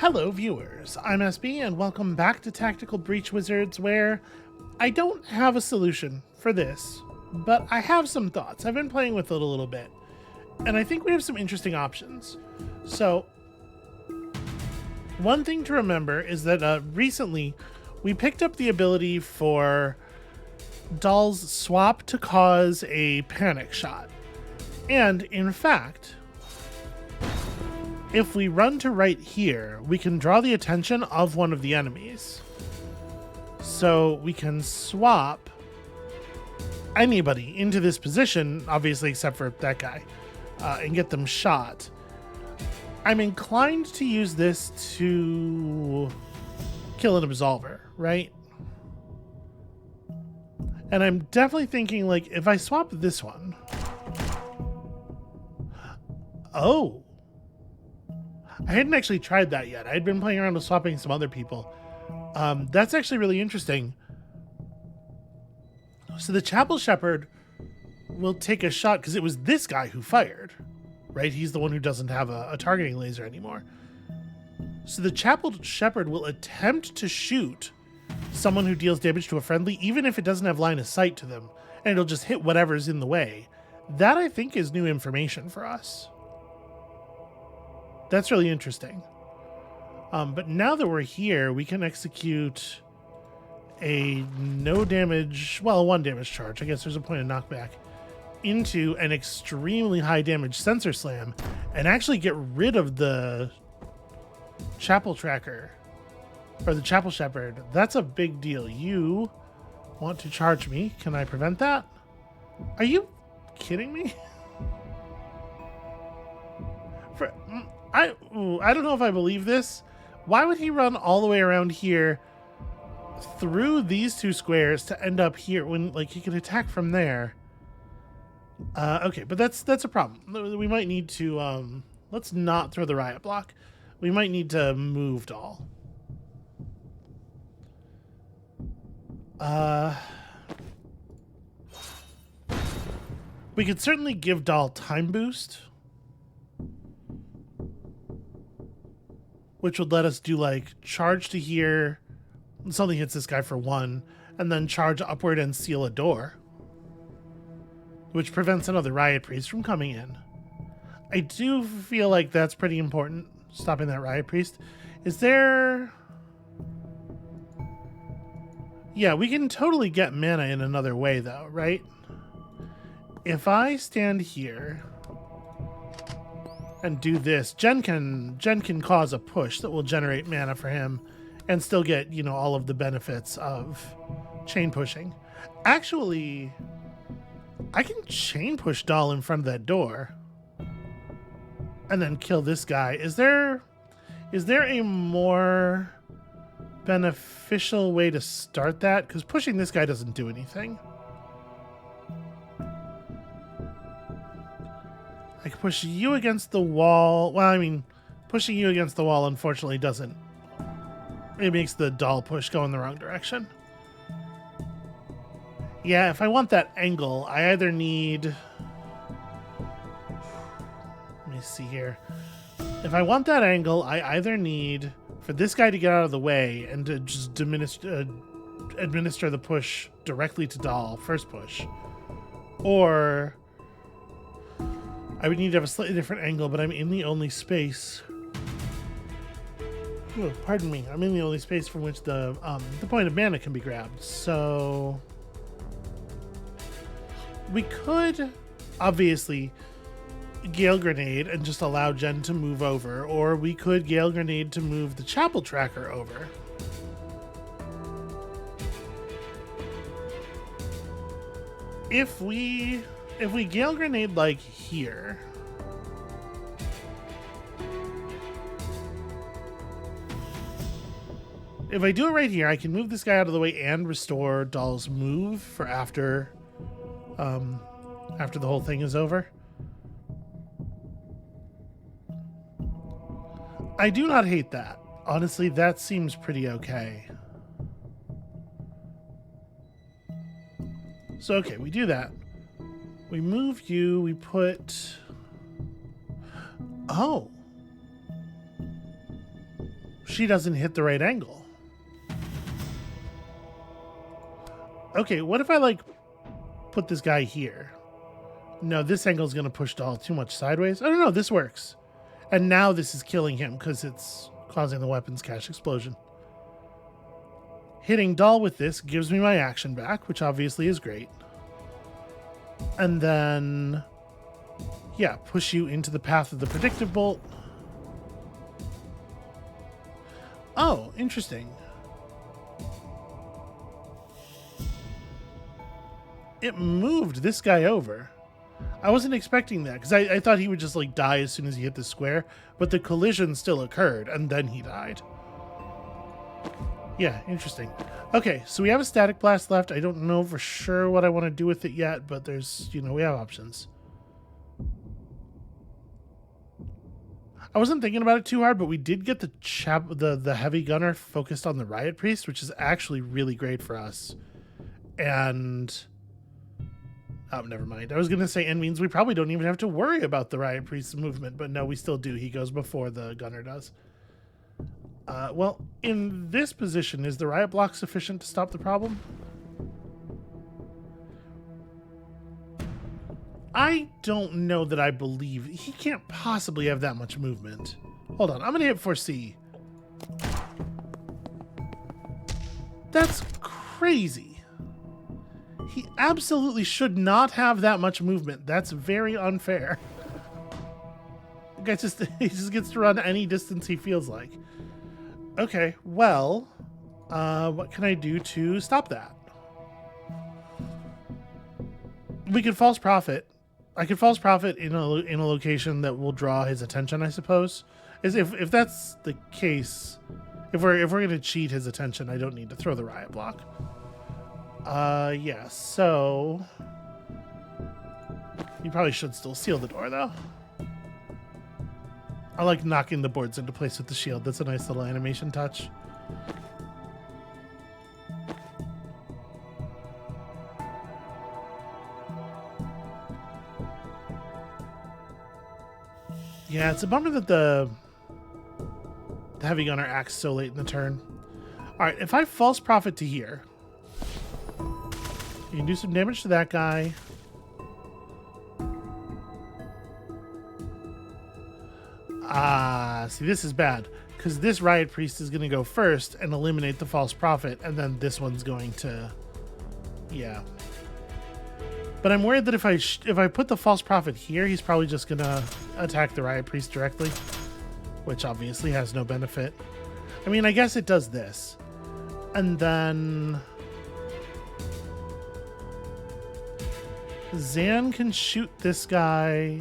Hello viewers, I'm SB and welcome back to Tactical Breach Wizards, where I don't have a solution for this, but I have some thoughts. I've been playing with it a little bit, and I think we have some interesting options. So, one thing to remember is that recently we picked up the ability for Doll's swap to cause a panic shot. And in fact, if we run to right here, we can draw the attention of one of the enemies. So we can swap anybody into this position, obviously except for that guy, and get them shot. I'm inclined to use this to kill an absolver, right? And I'm definitely thinking, like, if I swap this one... Oh! I hadn't actually tried that yet. I had been playing around with swapping some other people. That's actually really interesting. So the Chapel Shepherd will take a shot, because it was this guy who fired, right? He's the one who doesn't have a targeting laser anymore. So the Chapel Shepherd will attempt to shoot someone who deals damage to a friendly, even if it doesn't have line of sight to them, and it'll just hit whatever's in the way. That, I think, is new information for us. That's really interesting. But now that we're here, we can execute a no damage, well, 1 damage charge. I guess there's a point of knockback into an extremely high damage sensor slam and actually get rid of the Chapel Tracker or the Chapel Shepherd. That's a big deal. You want to charge me. Can I prevent that? Are you kidding me? I don't know if I believe this. Why would he run all the way around here through these two squares to end up here when, like, he could attack from there? Okay, but that's a problem. We might need to let's not throw the riot block. We might need to move Doll. We could certainly give Doll time boost, which would let us do, like, charge to here, something hits this guy for 1, and then charge upward and seal a door, which prevents another Riot Priest from coming in. I do feel like that's pretty important, stopping that Riot Priest. Is there... Yeah, we can totally get mana in another way, though, right? If I stand here and do this, Jen can cause a push that will generate mana for him and still get, you know, all of the benefits of chain pushing. Actually, I can chain push Doll in front of that door and then kill this guy. Is there a more beneficial way to start that? Because pushing this guy doesn't do anything. I can push you against the wall. Well, I mean, pushing you against the wall unfortunately doesn't. It makes the Doll push go in the wrong direction. Yeah, if I want that angle, I either need... Let me see here. If I want that angle, I either need for this guy to get out of the way and to just administer the push directly to Doll, first push. Or... I would need to have a slightly different angle, but I'm in the only space. Oh, pardon me. I'm in the only space from which the point of mana can be grabbed. So we could obviously Gale Grenade and just allow Jen to move over, or we could Gale Grenade to move the Chapel Tracker over. If we Gale Grenade, like, here... If I do it right here, I can move this guy out of the way and restore Doll's move for after the whole thing is over. I do not hate that. Honestly, that seems pretty okay. So, okay, we do that. We move you, we put... Oh. she doesn't hit the right angle. Okay, what if I, like, put this guy here? No, this angle is going to push Dahl too much sideways. I don't know. This works. And now this is killing him because it's causing the weapons cache explosion. Hitting Dahl with this gives me my action back, which obviously is great. And then, yeah, push you into the path of the predictive bolt. Oh, interesting. It moved this guy over. I wasn't expecting that because I thought he would just like die as soon as he hit the square, but the collision still occurred and then he died. Yeah, interesting. Okay, so we have a static blast left. I don't know for sure what I want to do with it yet, but there's, you know, we have options. I wasn't thinking about it too hard, but we did get the heavy gunner focused on the riot priest, which is actually really great for us. And oh, never mind. I was going to say, and means we probably don't even have to worry about the riot priest's movement, but no, we still do. He goes before the gunner does. Well, in this position, is the riot block sufficient to stop the problem? I don't know that I believe. He can't possibly have that much movement. Hold on, I'm going to hit 4C. That's crazy. He absolutely should not have that much movement. That's very unfair. The guy he just gets to run any distance he feels like. Okay, well, what can I do to stop that? We could false prophet. I could false prophet in a location that will draw his attention, I suppose. If that's the case, if we're gonna cheat his attention, I don't need to throw the riot block. Yeah, so you probably should still seal the door though. I like knocking the boards into place with the shield. That's a nice little animation touch. Yeah, it's a bummer that the heavy gunner acts so late in the turn. All right, if I false prophet to here, you can do some damage to that guy. See, this is bad because this riot priest is going to go first and eliminate the false prophet, and then this one's going to, yeah. But I'm worried that if I put the false prophet here, he's probably just going to attack the riot priest directly, which obviously has no benefit. I mean, I guess it does this, and then Zan can shoot this guy.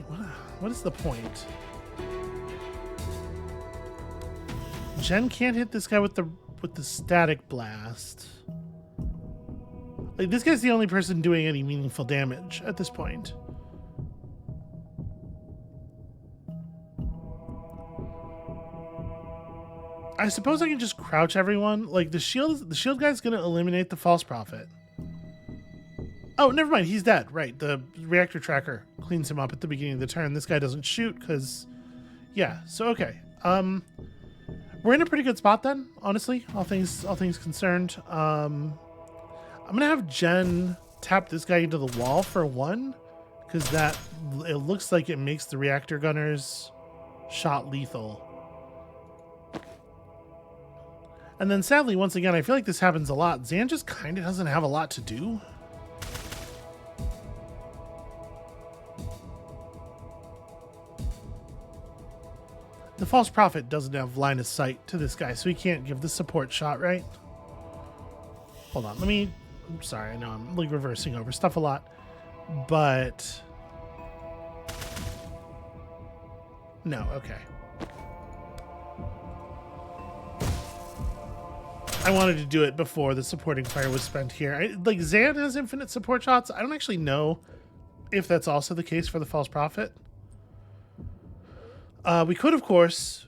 What is the point? Jen can't hit this guy with the static blast. Like, this guy's the only person doing any meaningful damage at this point. I suppose I can just crouch everyone. Like, the shield guy's gonna eliminate the false prophet. Oh, never mind. He's dead. Right. The reactor tracker cleans him up at the beginning of the turn. This guy doesn't shoot because, yeah. So okay. We're in a pretty good spot then, honestly, all things concerned. I'm gonna have Jen tap this guy into the wall for 1, because it looks like it makes the reactor gunner's shot lethal. And then sadly, once again, I feel like this happens a lot. Zan just kind of doesn't have a lot to do. The false prophet doesn't have line of sight to this guy, so he can't give the support shot, right? Hold on, I'm sorry, I know I'm like reversing over stuff a lot, but no, okay. I wanted to do it before the supporting fire was spent here. Like, Zan has infinite support shots. I don't actually know if that's also the case for the false prophet. We could, of course,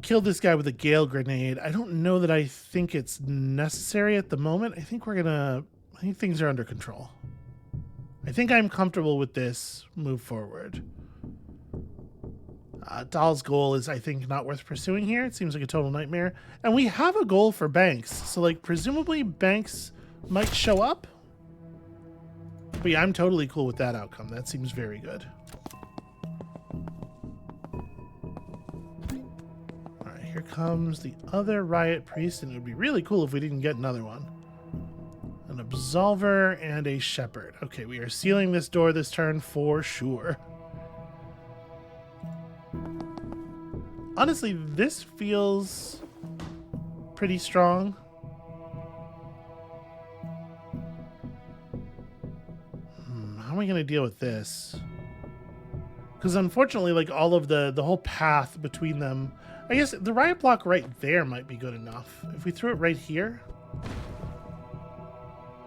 kill this guy with a Gale grenade. I don't know that I think it's necessary at the moment. I think things are under control. I think I'm comfortable with this move forward. Dahl's goal is, I think, not worth pursuing here. It seems like a total nightmare. And we have a goal for Banks. So, like, presumably Banks might show up. But yeah, I'm totally cool with that outcome. That seems very good. All right, here comes the other Riot Priest. And it would be really cool if we didn't get another one. An Absolver and a Shepherd. Okay, we are sealing this door this turn for sure. Honestly, this feels pretty strong. How am I going to deal with this? Because unfortunately, like all of the whole path between them, I guess the riot block right there might be good enough. If we threw it right here.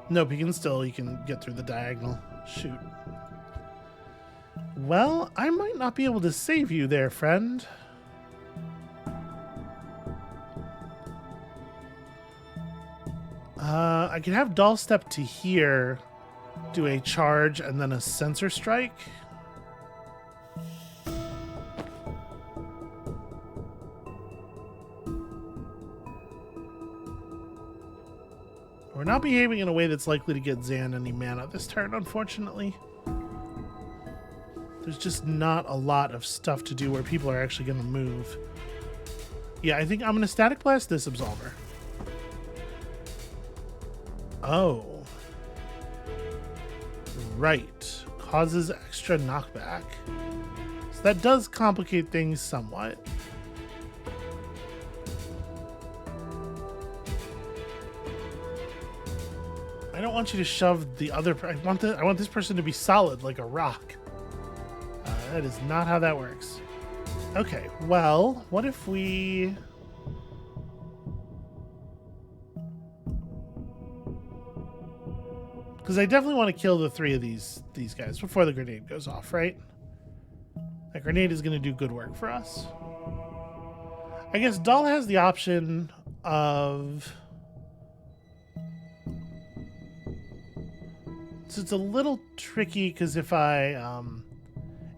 Nope, you can get through the diagonal. Shoot. Well, I might not be able to save you there, friend. I can have Dahl step to here, do a charge, and then a sensor strike. We're not behaving in a way that's likely to get Zan any mana this turn, unfortunately. There's just not a lot of stuff to do where people are actually going to move. Yeah, I think I'm going to Static Blast this Absolver. Oh. Right. Causes extra knockback. So that does complicate things somewhat. I don't want you to shove the other... I want this person to be solid like a rock. That is not how that works. Okay, well, what if we... Because I definitely want to kill the three of these guys before the grenade goes off, right? That grenade is going to do good work for us. I guess Dahl has the option of... So it's a little tricky because if I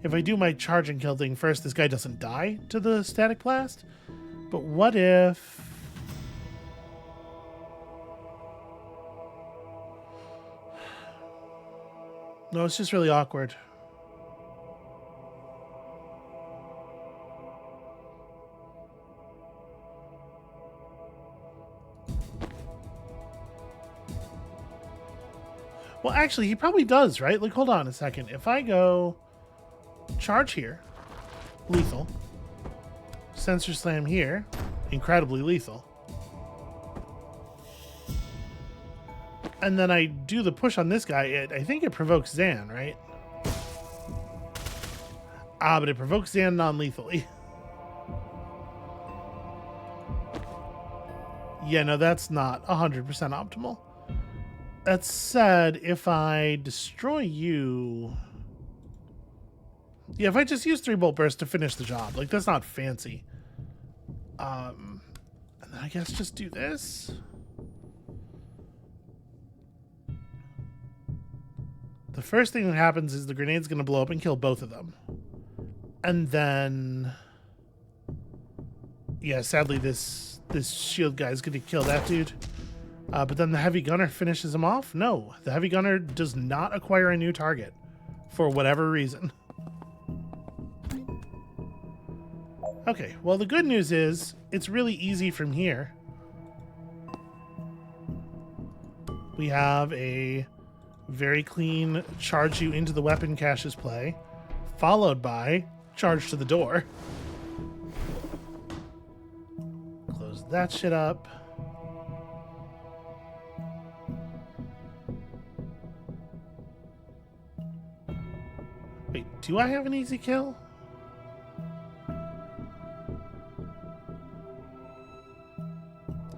do my charge and kill thing first, this guy doesn't die to the Static Blast. But what if... No, it's just really awkward. Well, actually, he probably does, right? Like, hold on a second. If I go charge here, lethal. Sensor slam here, incredibly lethal. And then I do the push on this guy. I think it provokes Zan, right? Ah, but it provokes Zan non-lethally. Yeah, no, that's not 100% optimal. That said, if I destroy you... Yeah, if I just use 3-bolt burst to finish the job, like, that's not fancy. And then I guess just do this. The first thing that happens is the grenade's going to blow up and kill both of them. And then... Yeah, sadly, this shield guy's going to kill that dude. But then the heavy gunner finishes him off? No, the heavy gunner does not acquire a new target for whatever reason. Okay, well, the good news is it's really easy from here. We have a very clean charge you into the weapon caches play, followed by charge to the door. Close that shit up. Wait, do I have an easy kill?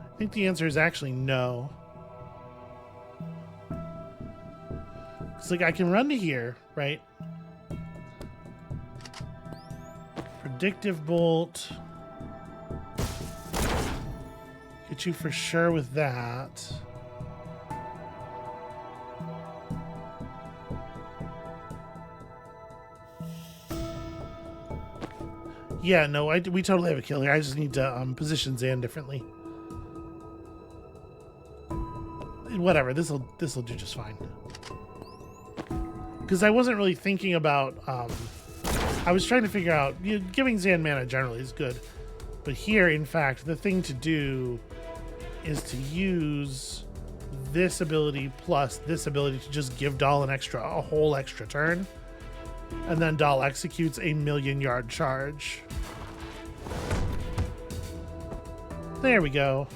I think the answer is actually no. It's like I can run to here, right? Predictive bolt. Get you for sure with that. Yeah, no, we totally have a kill here. I just need to position Zan differently. Whatever, this'll do just fine. Because I wasn't really thinking about. I was trying to figure out, giving Zan mana generally is good, but here, in fact, the thing to do is to use this ability plus this ability to just give Dahl a whole extra turn. And then Dahl executes a 1,000,000-yard charge. There we go.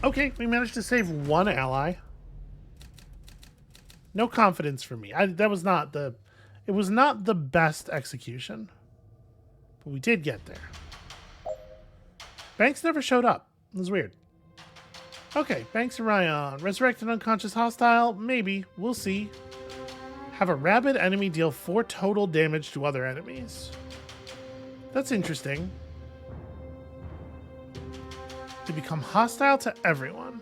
Okay, we managed to save one ally. No confidence for me. It was not the best execution. But we did get there. Banks never showed up. It was weird. Okay, Banks Orion. Resurrect an unconscious hostile? Maybe. We'll see. Have a rabid enemy deal 4 total damage to other enemies. That's interesting. They become hostile to everyone.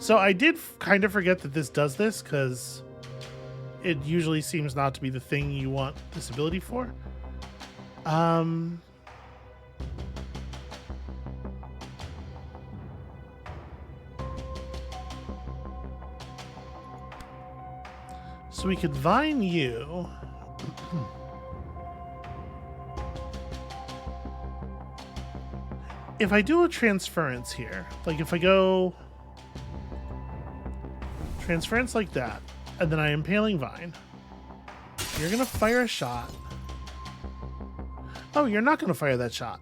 So I did kind of forget that this does this, because it usually seems not to be the thing you want this ability for. So we could vine you. If I do a transference here, like if I go transference like that, and then I impaling vine, you're gonna fire a shot. Oh, you're not gonna fire that shot.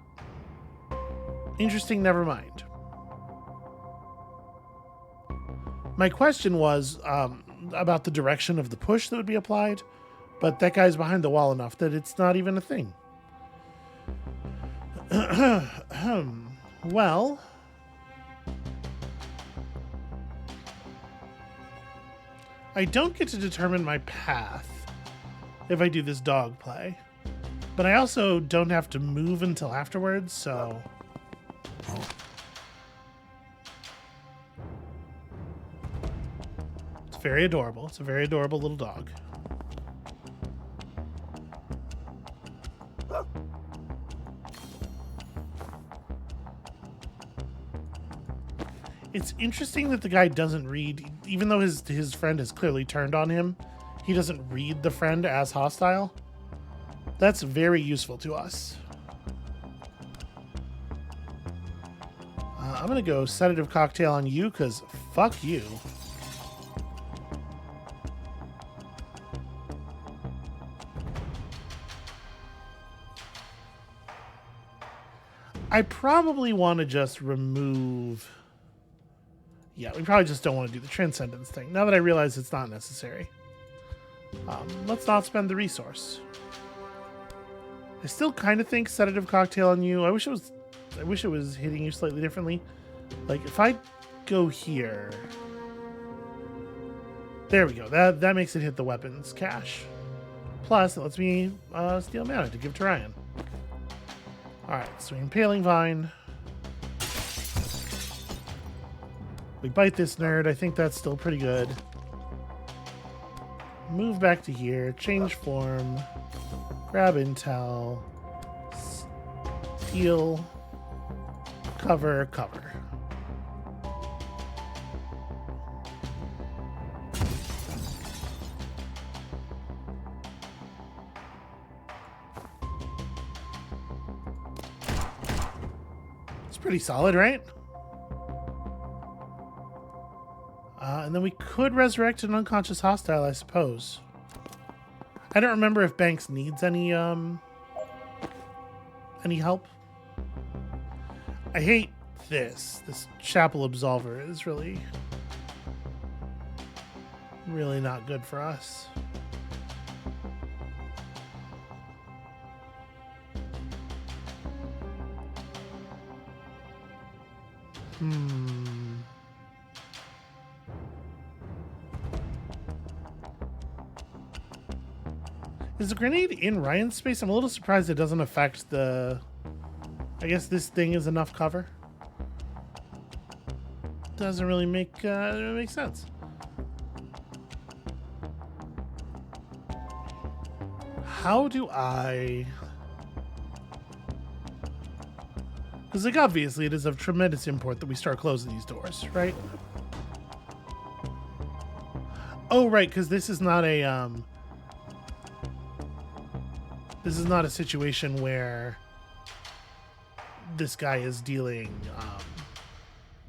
Interesting, never mind. My question was about the direction of the push that would be applied, but that guy's behind the wall enough that it's not even a thing. Well, I don't get to determine my path if I do this dog play, but I also don't have to move until afterwards, so... It's very adorable. It's a very adorable little dog. It's interesting that the guy doesn't read, even though his friend has clearly turned on him, he doesn't read the friend as hostile. That's very useful to us. I'm gonna go sedative cocktail on you, because fuck you. I probably want to just remove... Yeah, we probably just don't want to do the Transcendence thing. Now that I realize it's not necessary. Let's not spend the resource. I still kind of think sedative cocktail on you. I wish it was hitting you slightly differently. Like, if I go here... There we go. That makes it hit the weapons cache. Plus, it lets me steal mana to give to Ryan. Alright, so Impaling Vine. We bite this nerd. I think that's still pretty good. Move back to here. Change form. Grab intel. Steal. Cover. Cover. It's pretty solid, right? And then we could resurrect an unconscious hostile, I suppose. I don't remember if Banks needs any help. I hate this. This Chapel Absolver is really not good for us. Is the grenade in Ryan's space? I'm a little surprised it doesn't affect the... I guess this thing is enough cover. Doesn't really make sense. how do I... Because, like, obviously it is of tremendous import that we start closing these doors, right? Oh, right, because this is not a, this is not a situation where this guy is dealing,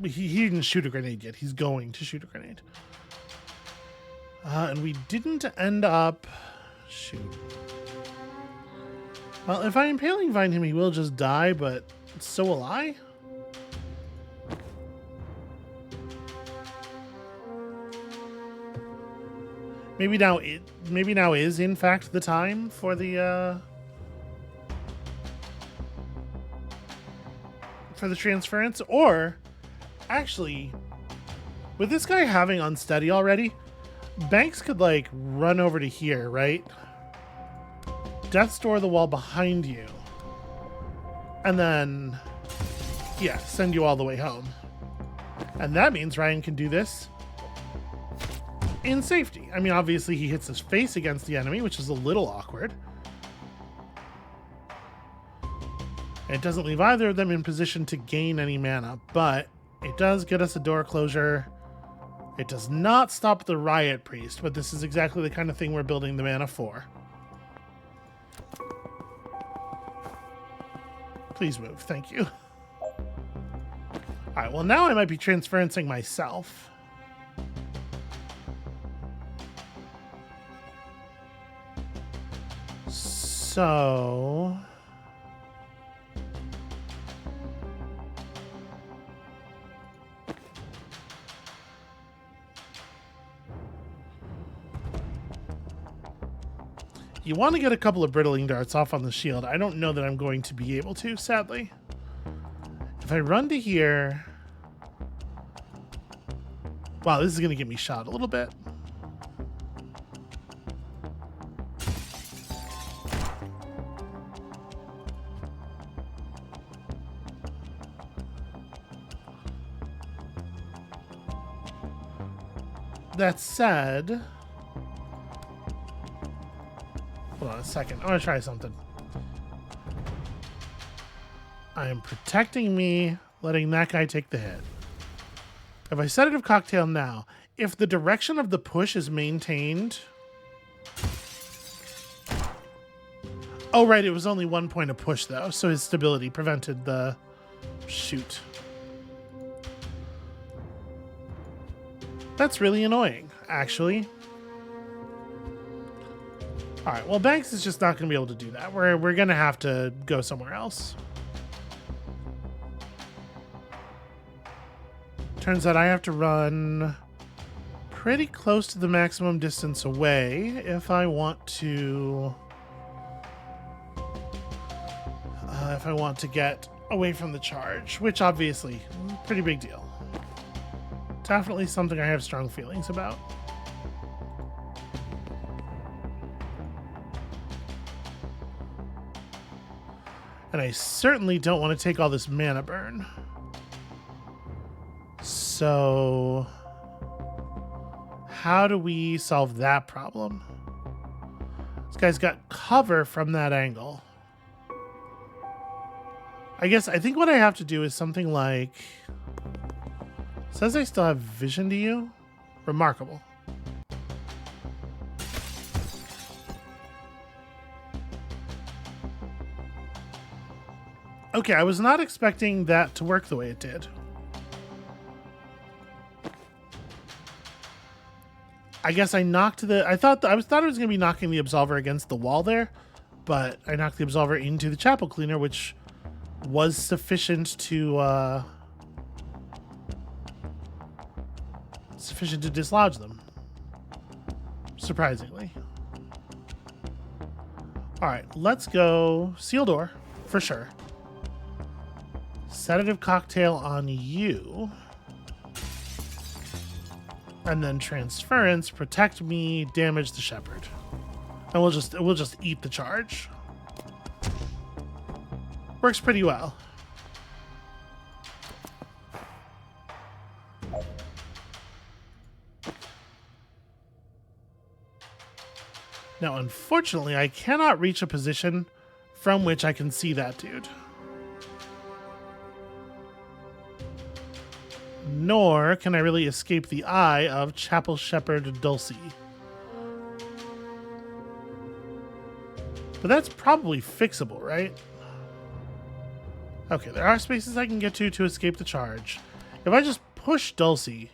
he didn't shoot a grenade yet. He's going to shoot a grenade. And we didn't end up... Shoot. Well, if I impaling vine him, he will just die, but so will I? Maybe now is in fact the time for the transference, or actually, with this guy having unsteady already, Banks could like run over to here, right? Death door the wall behind you, and then yeah, send you all the way home. And that means Ryan can do this in safety. I mean, obviously he hits his face against the enemy, which is a little awkward. It doesn't leave either of them in position to gain any mana, but it does get us a door closure. It does not stop the Riot Priest, but this is exactly the kind of thing we're building the mana for. Please move, thank you. Alright, well now I might be transferencing myself. So... you want to get a couple of brittling darts off on the shield. I don't know that I'm going to be able to, sadly. If I run to here... Wow, this is going to get me shot a little bit. That said... Hold on a second. I want to try something. I am protecting me, letting that guy take the hit. If I sedative cocktail now, if the direction of the push is maintained... Oh, right. It was only 1 point of push, though, so his stability prevented the shoot. That's really annoying, actually. All right, well, Banks is just not going to be able to do that. We're going to have to go somewhere else. Turns out I have to run pretty close to the maximum distance away if I want to... get away from the charge, which obviously, pretty big deal. Definitely something I have strong feelings about. And I certainly don't want to take all this mana burn. So, how do we solve that problem? This guy's got cover from that angle. I think what I have to do is something like... Says I still have vision to you? Remarkable. Okay, I was not expecting that to work the way it did. I guess I knocked the... I thought I was going to be knocking the Absolver against the wall there, but I knocked the Absolver into the Chapel Cleaner, which was sufficient to dislodge them. Surprisingly. All right, let's go seal door for sure. Sedative cocktail on you. And then transference, protect me, damage the shepherd. And we'll just eat the charge. Works pretty well. Now, unfortunately, I cannot reach a position from which I can see that dude. Nor can I really escape the eye of Chapel Shepherd Dulcie. But that's probably fixable, right? Okay, there are spaces I can get to escape the charge. If I just push Dulcie,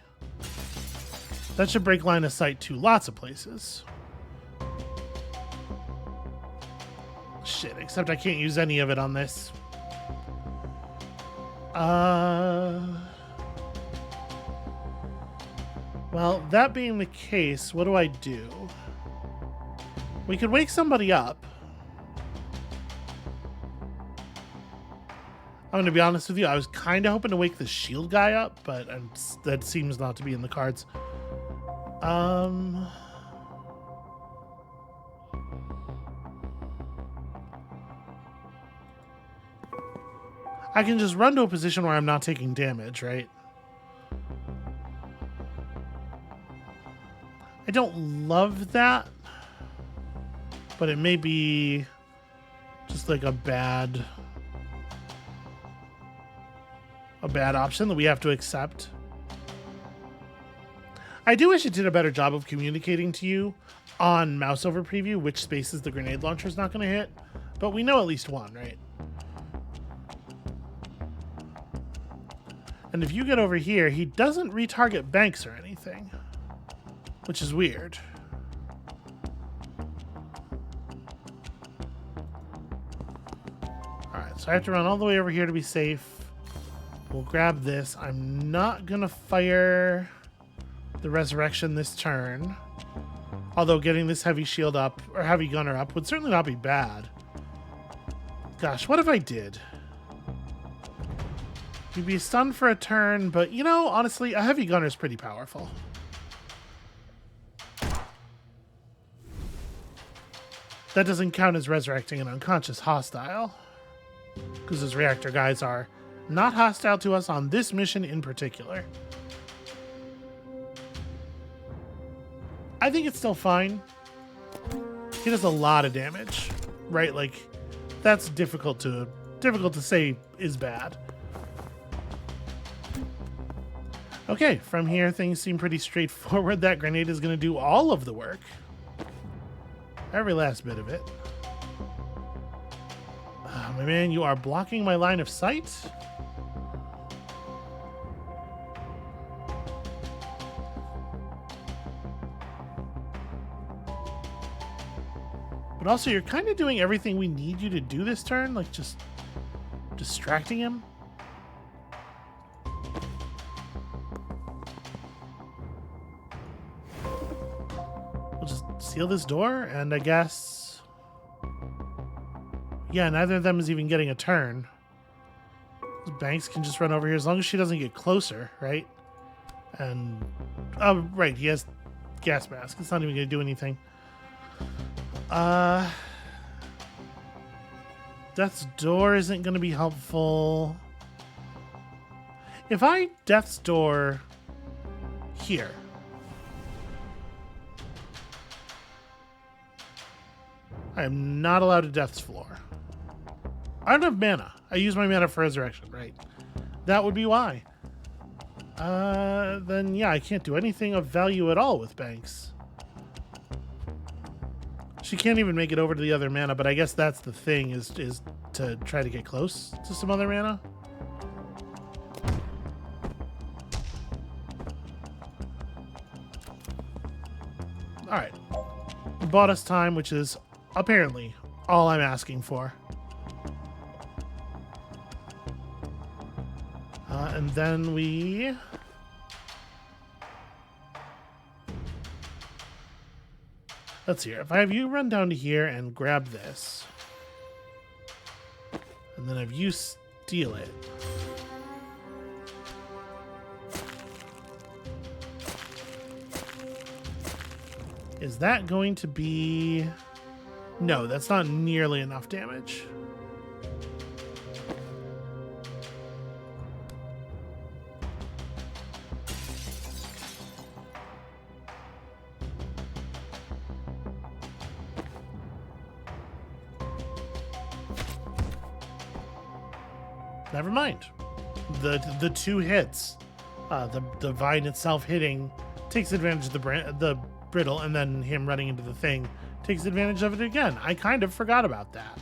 that should break line of sight to lots of places. Shit, except I can't use any of it on this. Well, that being the case, what do I do? We could wake somebody up. I'm going to be honest with you, I was kind of hoping to wake the shield guy up, but that seems not to be in the cards. I can just run to a position where I'm not taking damage, right? I don't love that, but it may be just like a bad option that we have to accept. I do wish it did a better job of communicating to you on mouse over preview which spaces the grenade launcher is not going to hit, but we know at least one, right? And if you get over here, he doesn't retarget banks or anything, which is weird. Alright, so I have to run all the way over here to be safe. We'll grab this. I'm not gonna fire the resurrection this turn. Although getting this heavy shield up, or heavy gunner up, would certainly not be bad. Gosh, what if I did? You'd be stunned for a turn, but you know, honestly, a heavy gunner is pretty powerful. That doesn't count as resurrecting an unconscious hostile, because those reactor guys are not hostile to us on this mission in particular. I think it's still fine. He does a lot of damage, right? Like, that's difficult to say is bad. Okay, from here things seem pretty straightforward. That grenade is going to do all of the work. Every last bit of it. Oh, my man, you are blocking my line of sight? But also, you're kind of doing everything we need you to do this turn, like just distracting him. We'll just seal this door, and I guess... Yeah, neither of them is even getting a turn. Banks can just run over here as long as she doesn't get closer, right? And... Oh, right, he has gas mask. It's not even going to do anything. Death's door isn't going to be helpful. If I Death's door here, I am not allowed to Death's floor. I don't have mana. I use my mana for resurrection, right? That would be why. Then yeah, I can't do anything of value at all with Banks. She can't even make it over to the other mana, but I guess that's the thing, is to try to get close to some other mana. Alright. Bought us time, which is apparently all I'm asking for. And then we... Let's see here. If I have you run down to here and grab this, and then have you steal it. Is that going to be... No, that's not nearly enough damage. Never mind. The two hits, the vine itself hitting takes advantage of the brittle, and then him running into the thing takes advantage of it again. I kind of forgot about that.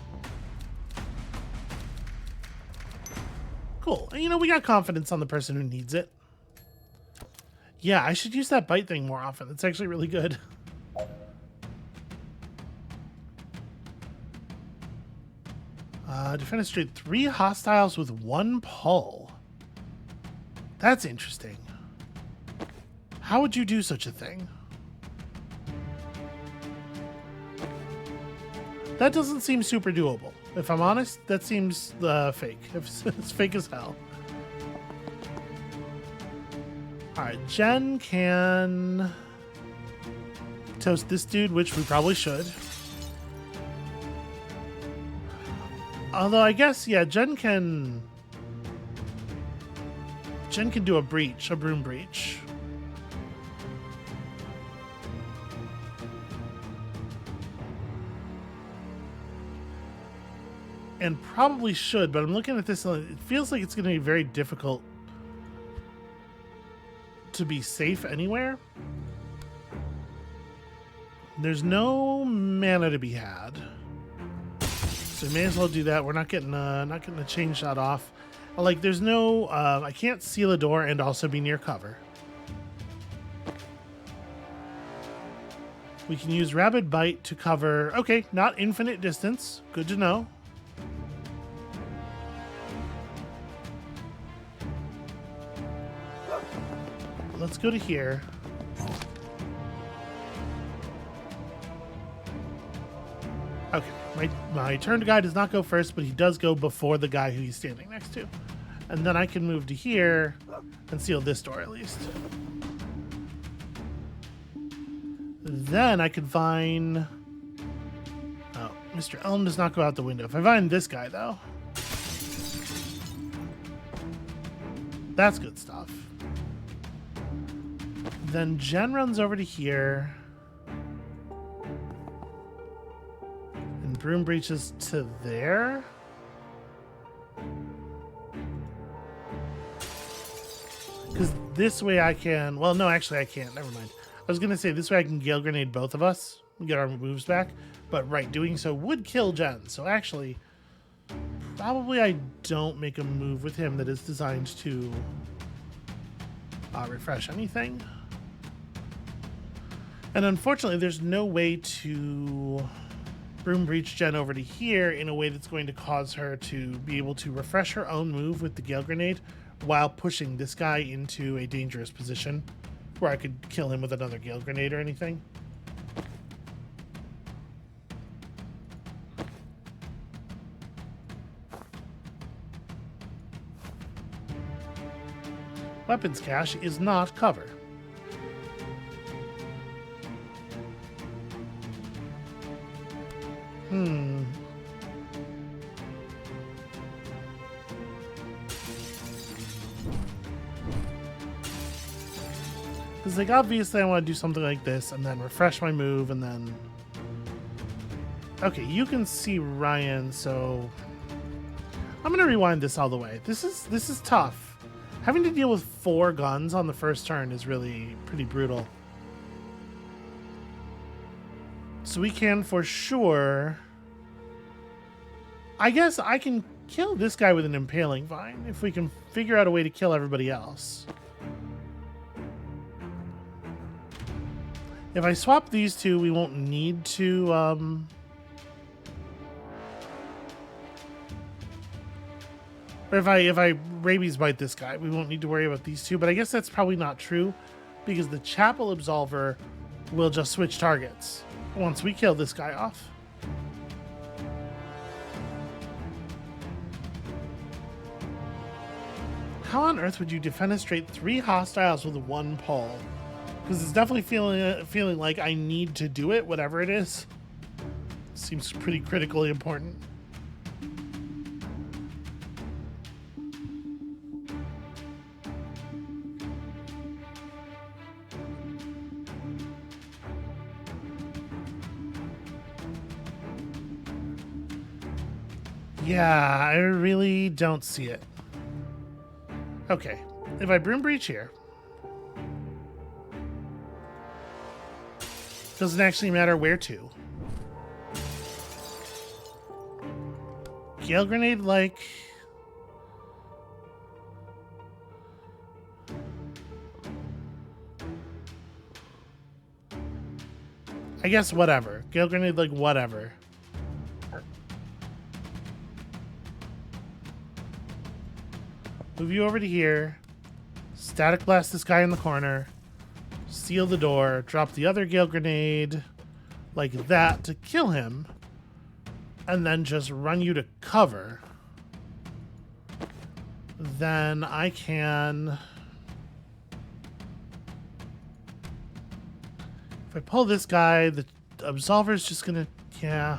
Cool. And, you know, we got confidence on the person who needs it. Yeah, I should use that bite thing more often. It's actually really good. Defenestrate 3 hostiles with 1 pull. That's interesting. How would you do such a thing? That doesn't seem super doable. If I'm honest, that seems fake. It's fake as hell. Alright, Jen can toast this dude, which we probably should. Although I guess, yeah, Jen can do a broom breach. And probably should, but I'm looking at this and it feels like it's going to be very difficult to be safe anywhere. There's no mana to be had, so we may as well do that. We're not getting a chain shot off. Like, there's no I can't seal a door and also be near cover. We can use Rabid Bite to cover. Okay, not infinite distance. Good to know. Let's go to here. Okay, my turned guy does not go first, but he does go before the guy who he's standing next to. And then I can move to here and seal this door at least. Then I can find... Oh, Mr. Elm does not go out the window. If I find this guy, though... That's good stuff. Then Jen runs over to here. And Broom breaches to there. Because this way I can... Well, no, actually I can't. Never mind. I was going to say this way I can Gale Grenade both of us and get our moves back. But right, doing so would kill Jen. So actually, probably I don't make a move with him that is designed to refresh anything. And unfortunately, there's no way to Broom Breach Jen over to here in a way that's going to cause her to be able to refresh her own move with the Gale Grenade while pushing this guy into a dangerous position where I could kill him with another Gale Grenade or anything. Weapons cache is not cover. Because, like, obviously I want to do something like this and then refresh my move and then... Okay, you can see Ryan, so... I'm going to rewind this all the way. This is tough. Having to deal with 4 guns on the first turn is really pretty brutal. So we can, for sure... I guess I can kill this guy with an Impaling Vine if we can figure out a way to kill everybody else. If I swap these two, we won't need to... Or if I rabies bite this guy, we won't need to worry about these two. But I guess that's probably not true, because the Chapel Absolver will just switch targets once we kill this guy off. How on earth would you defenestrate 3 hostiles with 1 pull? Because it's definitely feeling like I need to do it, whatever it is. Seems pretty critically important. Yeah, I really don't see it. Okay, if I broom breach here, doesn't actually matter where to. Gale grenade, like... I guess whatever. Gale grenade, like whatever. Move you over to here. Static blast this guy in the corner. Seal the door. Drop the other gale grenade like that to kill him. And then just run you to cover. Then I can... If I pull this guy, the Absolver's just gonna... Yeah.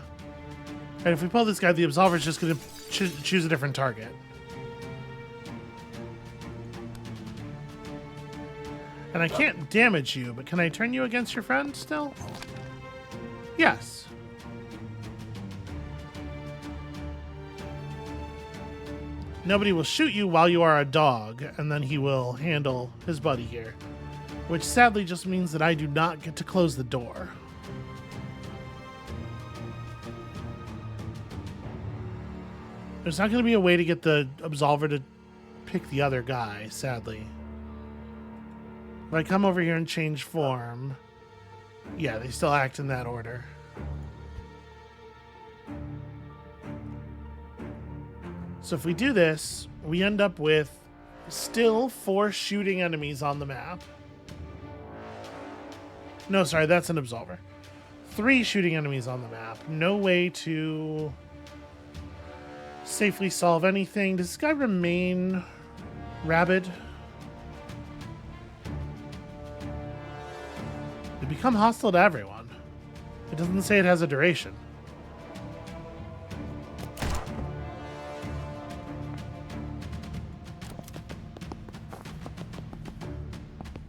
And if we pull this guy, the Absolver's just gonna choose a different target. And I can't damage you, but can I turn you against your friend still? Yes. Nobody will shoot you while you are a dog, and then he will handle his buddy here. Which sadly just means that I do not get to close the door. There's not going to be a way to get the Absolver to pick the other guy, sadly. If I come over here and change form, yeah, they still act in that order. So if we do this, we end up with still 4 shooting enemies on the map. No, sorry, that's an Absolver. 3 shooting enemies on the map. No way to safely solve anything. Does this guy remain rabid? They become hostile to everyone. It doesn't say it has a duration.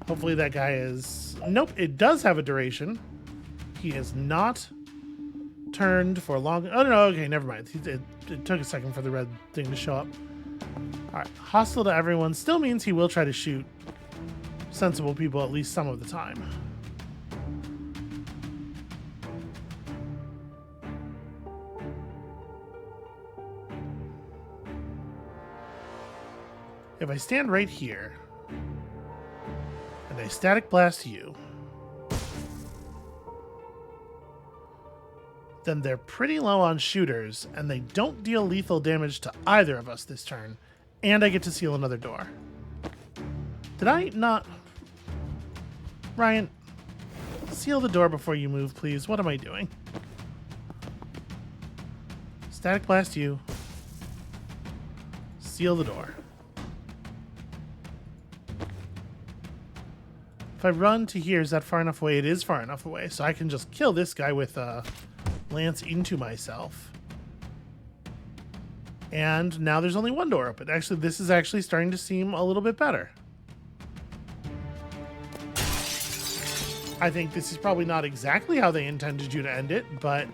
Hopefully that guy is... Nope, it does have a duration. He is not turned for long... Oh, no, okay, never mind. It took a second for the red thing to show up. Alright, hostile to everyone still means he will try to shoot sensible people at least some of the time. If I stand right here, and I static blast you, then they're pretty low on shooters, and they don't deal lethal damage to either of us this turn, and I get to seal another door. Did I not... Ryan, seal the door before you move, please. What am I doing? Static blast you. Seal the door. If I run to here, is that far enough away? It is far enough away, so I can just kill this guy with a lance into myself. And now there's only 1 door open. Actually, this is actually starting to seem a little bit better. I think this is probably not exactly how they intended you to end it, but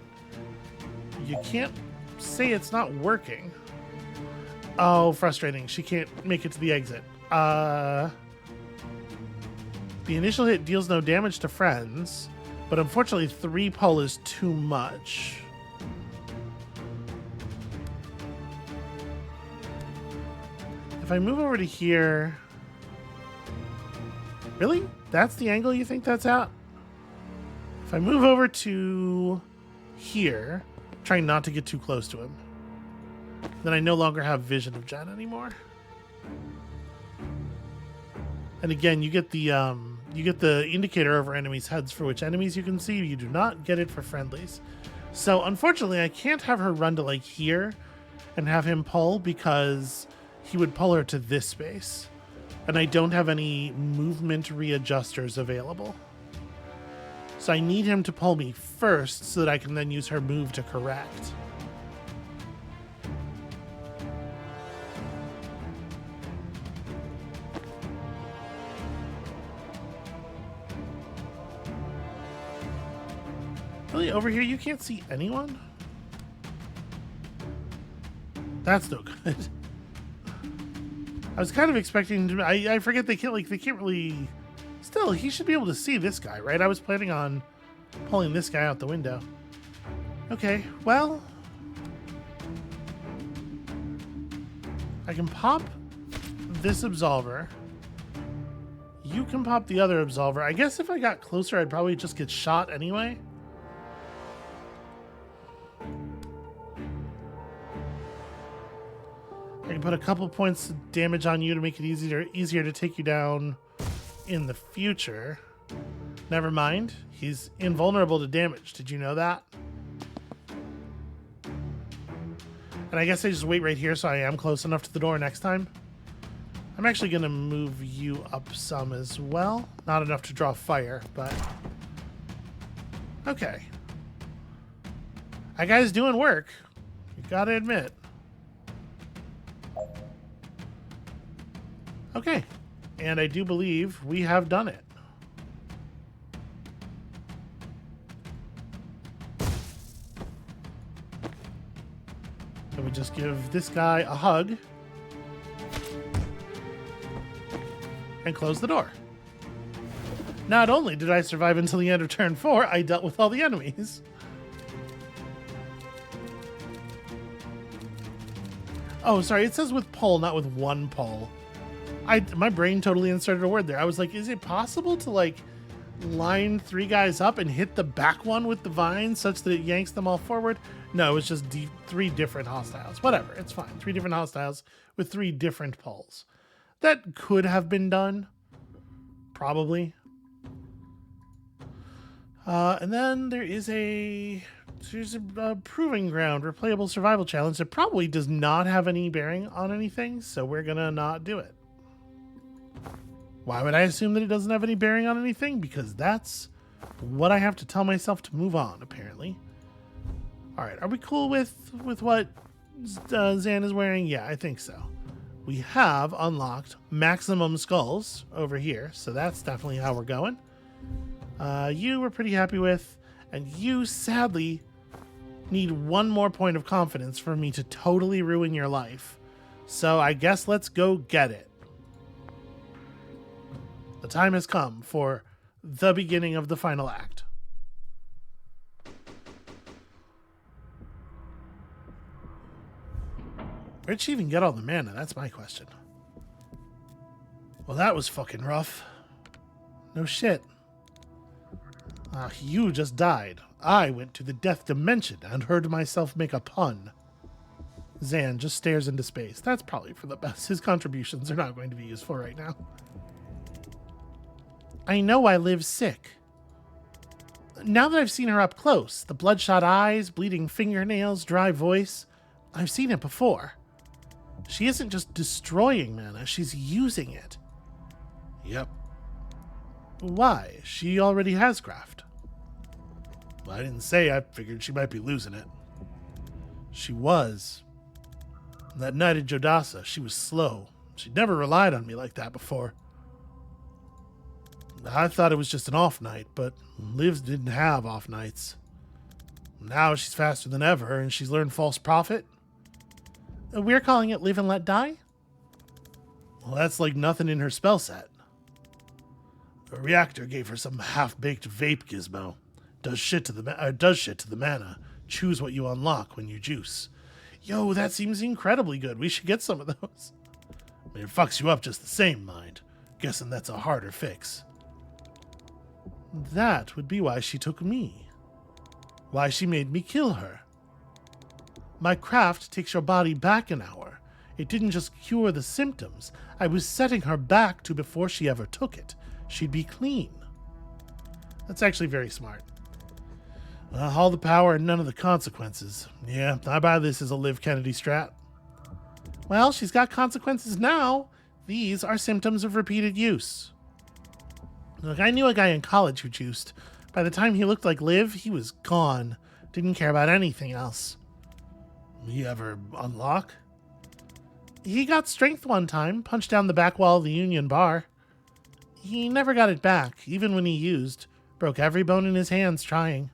you can't say it's not working. Oh, frustrating. She can't make it to the exit. The initial hit deals no damage to friends, but unfortunately 3 pull is too much. If I move over to here... Really? That's the angle you think that's at? If I move over to here, trying not to get too close to him, then I no longer have vision of Jen anymore. And again, you get the indicator over enemies' heads for which enemies you can see. You do not get it for friendlies. So unfortunately, I can't have her run to like here and have him pull, because he would pull her to this space. And I don't have any movement readjusters available. So I need him to pull me first so that I can then use her move to correct. Really, over here you can't see anyone? That's no good. I was kind of expecting to... I forget they can't really... Still, he should be able to see this guy, right? I was planning on pulling this guy out the window. Okay, well... I can pop this absolver. You can pop the other absolver. I guess if I got closer, I'd probably just get shot anyway. I can put a couple points of damage on you to make it easier to take you down in the future. Never mind. He's invulnerable to damage. Did you know that? And I guess I just wait right here so I am close enough to the door next time. I'm actually going to move you up some as well. Not enough to draw fire, but... Okay. That guy's doing work. You gotta admit. Okay. And I do believe we have done it. So we just give this guy a hug. And close the door. Not only did I survive until the end of turn 4, I dealt with all the enemies. Oh, sorry, it says with pull, not with one pull. My brain totally inserted a word there. I was like, is it possible to like line 3 guys up and hit the back one with the vine such that it yanks them all forward? No, it's just 3 different hostiles. Whatever, it's fine. 3 different hostiles with 3 different pulls. That could have been done. Probably. And then there's a proving ground, replayable survival challenge that probably does not have any bearing on anything, so we're gonna not do it. Why would I assume that it doesn't have any bearing on anything? Because that's what I have to tell myself to move on, apparently. Alright, are we cool with what Zan is wearing? Yeah, I think so. We have unlocked maximum skulls over here, so that's definitely how we're going. You we're pretty happy with, and you sadly need 1 more point of confidence for me to totally ruin your life. So I guess let's go get it. The time has come for the beginning of the final act. Where'd she even get all the mana? That's my question. Well, that was fucking rough. No shit. You just died. I went to the death dimension and heard myself make a pun. Zan just stares into space. That's probably for the best. His contributions are not going to be useful right now. I know I live sick. Now that I've seen her up close, the bloodshot eyes, bleeding fingernails, dry voice, I've seen it before. She isn't just destroying mana, she's using it. Yep. Why? She already has craft. Well, I didn't say. I figured she might be losing it. She was. That night at Jodasa, she was slow. She'd never relied on me like that before. I thought it was just an off night, but Livs didn't have off nights. Now she's faster than ever, and she's learned false prophet. We're calling it live and let die? Well, that's like nothing in her spell set. A reactor gave her some half-baked vape gizmo. Does shit to the mana. Choose what you unlock when you juice. Yo, that seems incredibly good. We should get some of those. I mean, it fucks you up just the same, mind. Guessing that's a harder fix. That would be why she took me. Why she made me kill her. My craft takes your body back an hour. It didn't just cure the symptoms. I was setting her back to before she ever took it. She'd be clean. That's actually very smart. All the power and none of the consequences. Yeah, I buy this as a Liv Kennedy strat. Well, she's got consequences now. These are symptoms of repeated use. Look, I knew a guy in college who juiced. By the time he looked like Liv, he was gone. Didn't care about anything else. You ever unlock? He got strength one time, punched down the back wall of the Union Bar. He never got it back, even when he used. Broke every bone in his hands trying.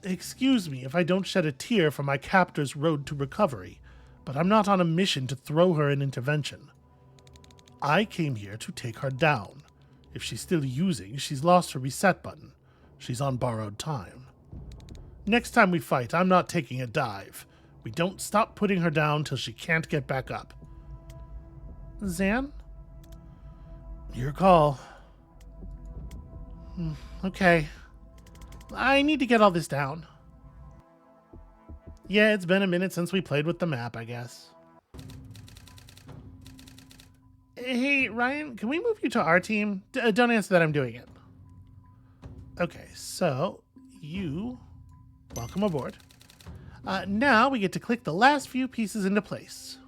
Excuse me if I don't shed a tear for my captor's road to recovery. But I'm not on a mission to throw her an intervention. I came here to take her down. If she's still using, she's lost her reset button. She's on borrowed time. Next time we fight, I'm not taking a dive. We don't stop putting her down till she can't get back up. Zan? Your call. Okay. I need to get all this down. Yeah, it's been a minute since we played with the map, I guess. Hey, Ryan, can we move you to our team? Don't answer that, I'm doing it. Okay, so you... welcome aboard. Now we get to click the last few pieces into place.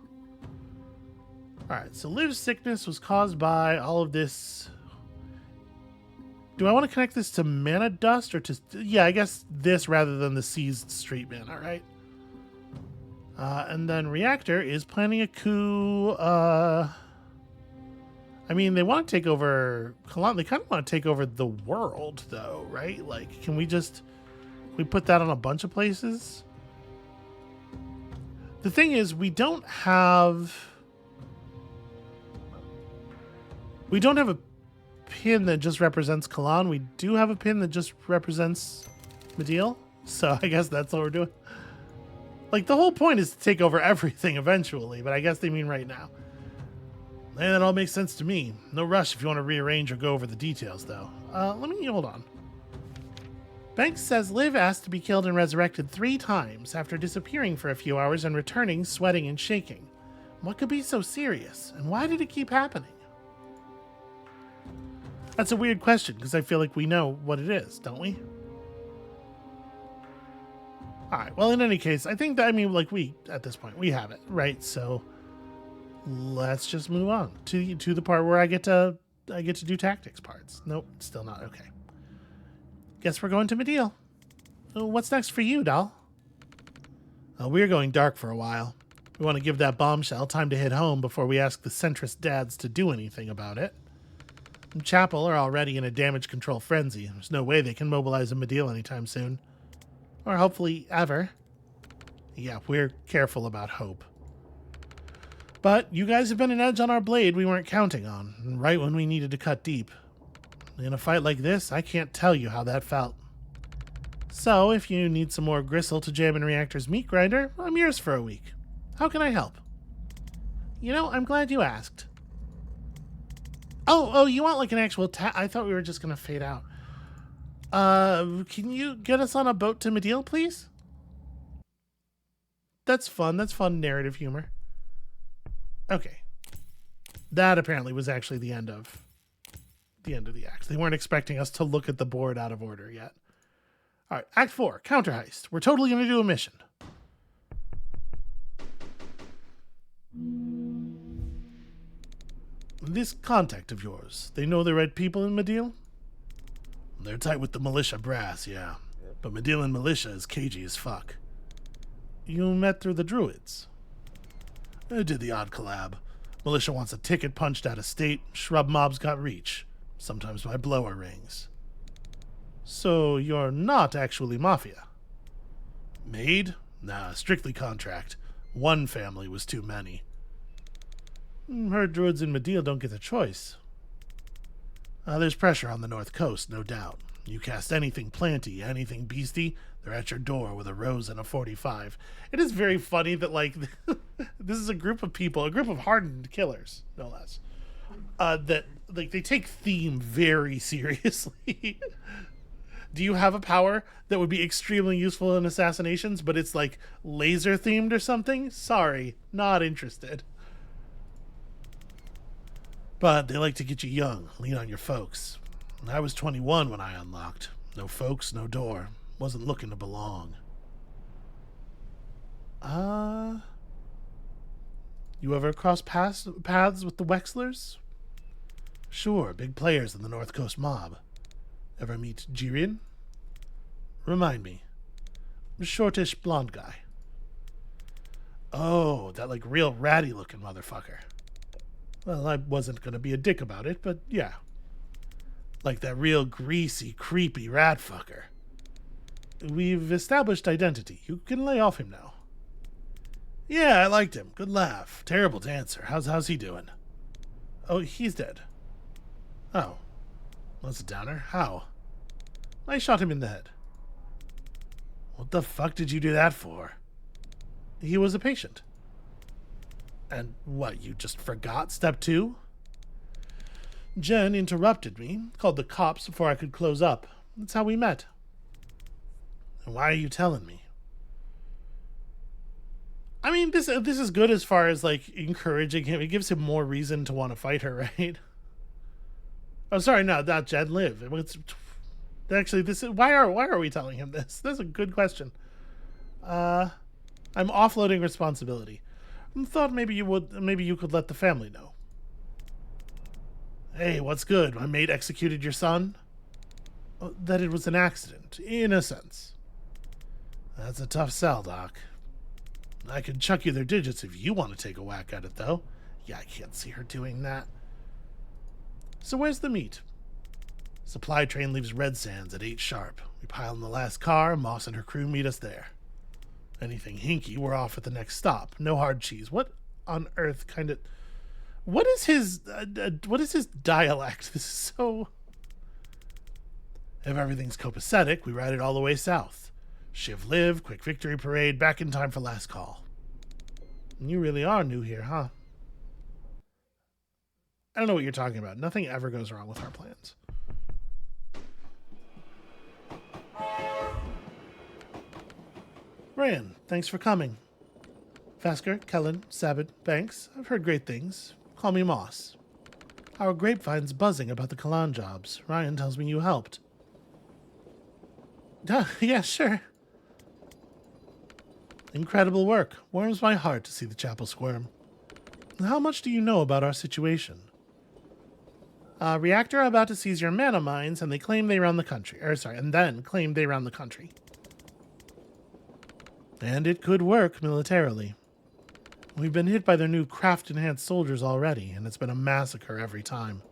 Alright, so Liv's sickness was caused by all of this... Do I want to connect this to mana dust or to... Yeah, I guess this rather than the seized street mana, right? And then Reactor is planning a coup. I mean, they want to take over... They kind of want to take over the world, though, right? Like, can we just... we put that on a bunch of places? The thing is, we don't have... we don't have a pin that just represents Kalan. We do have a pin that just represents Midil. So I guess that's what we're doing. Like, the whole point is to take over everything eventually, but I guess they mean right now. And that all makes sense to me. No rush if you want to rearrange or go over the details, though. Let me hold on. Banks says Liv asked to be killed and resurrected 3 times after disappearing for a few hours and returning sweating and shaking. What could be so serious, and why did it keep happening? That's a weird question, because I feel like we know what it is, don't we? Alright, well, in any case, I think that, I mean, like, at this point, we have it, right? So, let's just move on to the part where I get to do tactics parts. Nope, still not. Okay. Guess we're going to Midil. What's next for you, doll? We're going dark for a while. We want to give that bombshell time to hit home before we ask the centrist dads to do anything about it. Chapel are already in a damage control frenzy. There's no way they can mobilize a Midil anytime soon. Or hopefully ever. Yeah, we're careful about hope. But you guys have been an edge on our blade we weren't counting on, right when we needed to cut deep. In a fight like this, I can't tell you how that felt. So, if you need some more gristle to jam in Reactor's meat grinder, I'm yours for a week. How can I help? You know, I'm glad you asked. Oh, you want like an actual I thought we were just gonna fade out. Can you get us on a boat to Midil, please? That's fun. That's fun narrative humor. Okay. That apparently was actually the end of the act. They weren't expecting us to look at the board out of order yet. All right, Act 4, counter heist. We're totally going to do a mission. This contact of yours, they know the right people in Midil? They're tight with the militia brass, yeah. But Midil and militia is cagey as fuck. You met through the druids? I did the odd collab. Militia wants a ticket punched out of state. Shrub mobs got reach. Sometimes by blower rings. So you're not actually mafia? Maid? Nah, strictly contract. One family was too many. Heard druids in Midil don't get a choice. There's pressure on the north coast, no doubt. You cast anything planty, anything beastie, they're at your door with a rose and a 45. It is very funny that, like, this is a group of people, a group of hardened killers, no less, that, like, they take theme very seriously. Do you have a power that would be extremely useful in assassinations, but it's, like, laser-themed or something? Sorry, not interested. But they like to get you young, lean on your folks. I was 21 when I unlocked. No folks, no door. Wasn't looking to belong. You ever cross paths with the Wexlers? Sure, big players in the North Coast mob. Ever meet Jirin? Remind me. Shortish blonde guy. Oh, that like real ratty looking motherfucker. Well, I wasn't gonna be a dick about it, but yeah. Like that real greasy, creepy rat fucker. We've established identity. You can lay off him now. Yeah, I liked him. Good laugh. Terrible dancer. How's he doing? Oh, he's dead. Oh, that's a downer. How? I shot him in the head. What the fuck did you do that for? He was a patient. And what, you just forgot step 2? Jen interrupted me, called the cops before I could close up. That's how we met. And why are you telling me? I mean, this is good as far as, like, encouraging him. It gives him more reason to want to fight her, right? Oh, sorry, no, not Jen, Liv. Actually, this is why are we telling him this? That's a good question. I'm offloading responsibility. I thought maybe you could let the family know. Hey, what's good? My mate executed your son? Oh, that it was an accident, in a sense. That's a tough sell, Doc. I could chuck you their digits if you want to take a whack at it, though. Yeah, I can't see her doing that. So where's the meet? Supply train leaves Red Sands at 8 sharp. We pile in the last car, Moss and her crew meet us there. Anything hinky, we're off at the next stop. No hard cheese. What on earth kind of... What is his dialect? This is so... If everything's copacetic, we ride it all the way south. Shiv Liv, quick victory parade, back in time for last call. You really are new here, huh? I don't know what you're talking about. Nothing ever goes wrong with our plans. Ryan, thanks for coming. Fasker, Kellen, Sabid, Banks, I've heard great things. Call me Moss. Our grapevine's buzzing about the Kalan jobs. Ryan tells me you helped. Yeah, sure. Incredible work. Warms my heart to see the chapel squirm. How much do you know about our situation? Reactor about to seize your mana mines, and they claim they run the country. And then claim they run the country. And it could work militarily. We've been hit by their new craft-enhanced soldiers already, and it's been a massacre every time.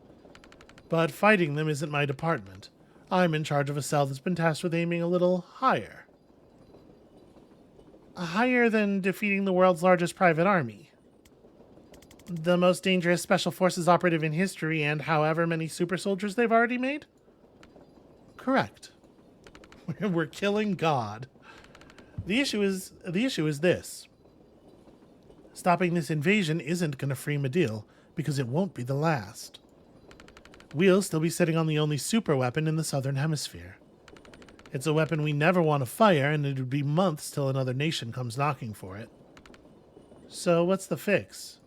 But fighting them isn't my department. I'm in charge of a cell that's been tasked with aiming a little higher. Higher than defeating the world's largest private army. The most dangerous special forces operative in history, and however many super soldiers they've already made? Correct. We're killing God. The issue is this. Stopping this invasion isn't going to free Medeal, because it won't be the last. We'll still be sitting on the only super weapon in the southern hemisphere. It's a weapon we never want to fire, and it would be months till another nation comes knocking for it. So what's the fix?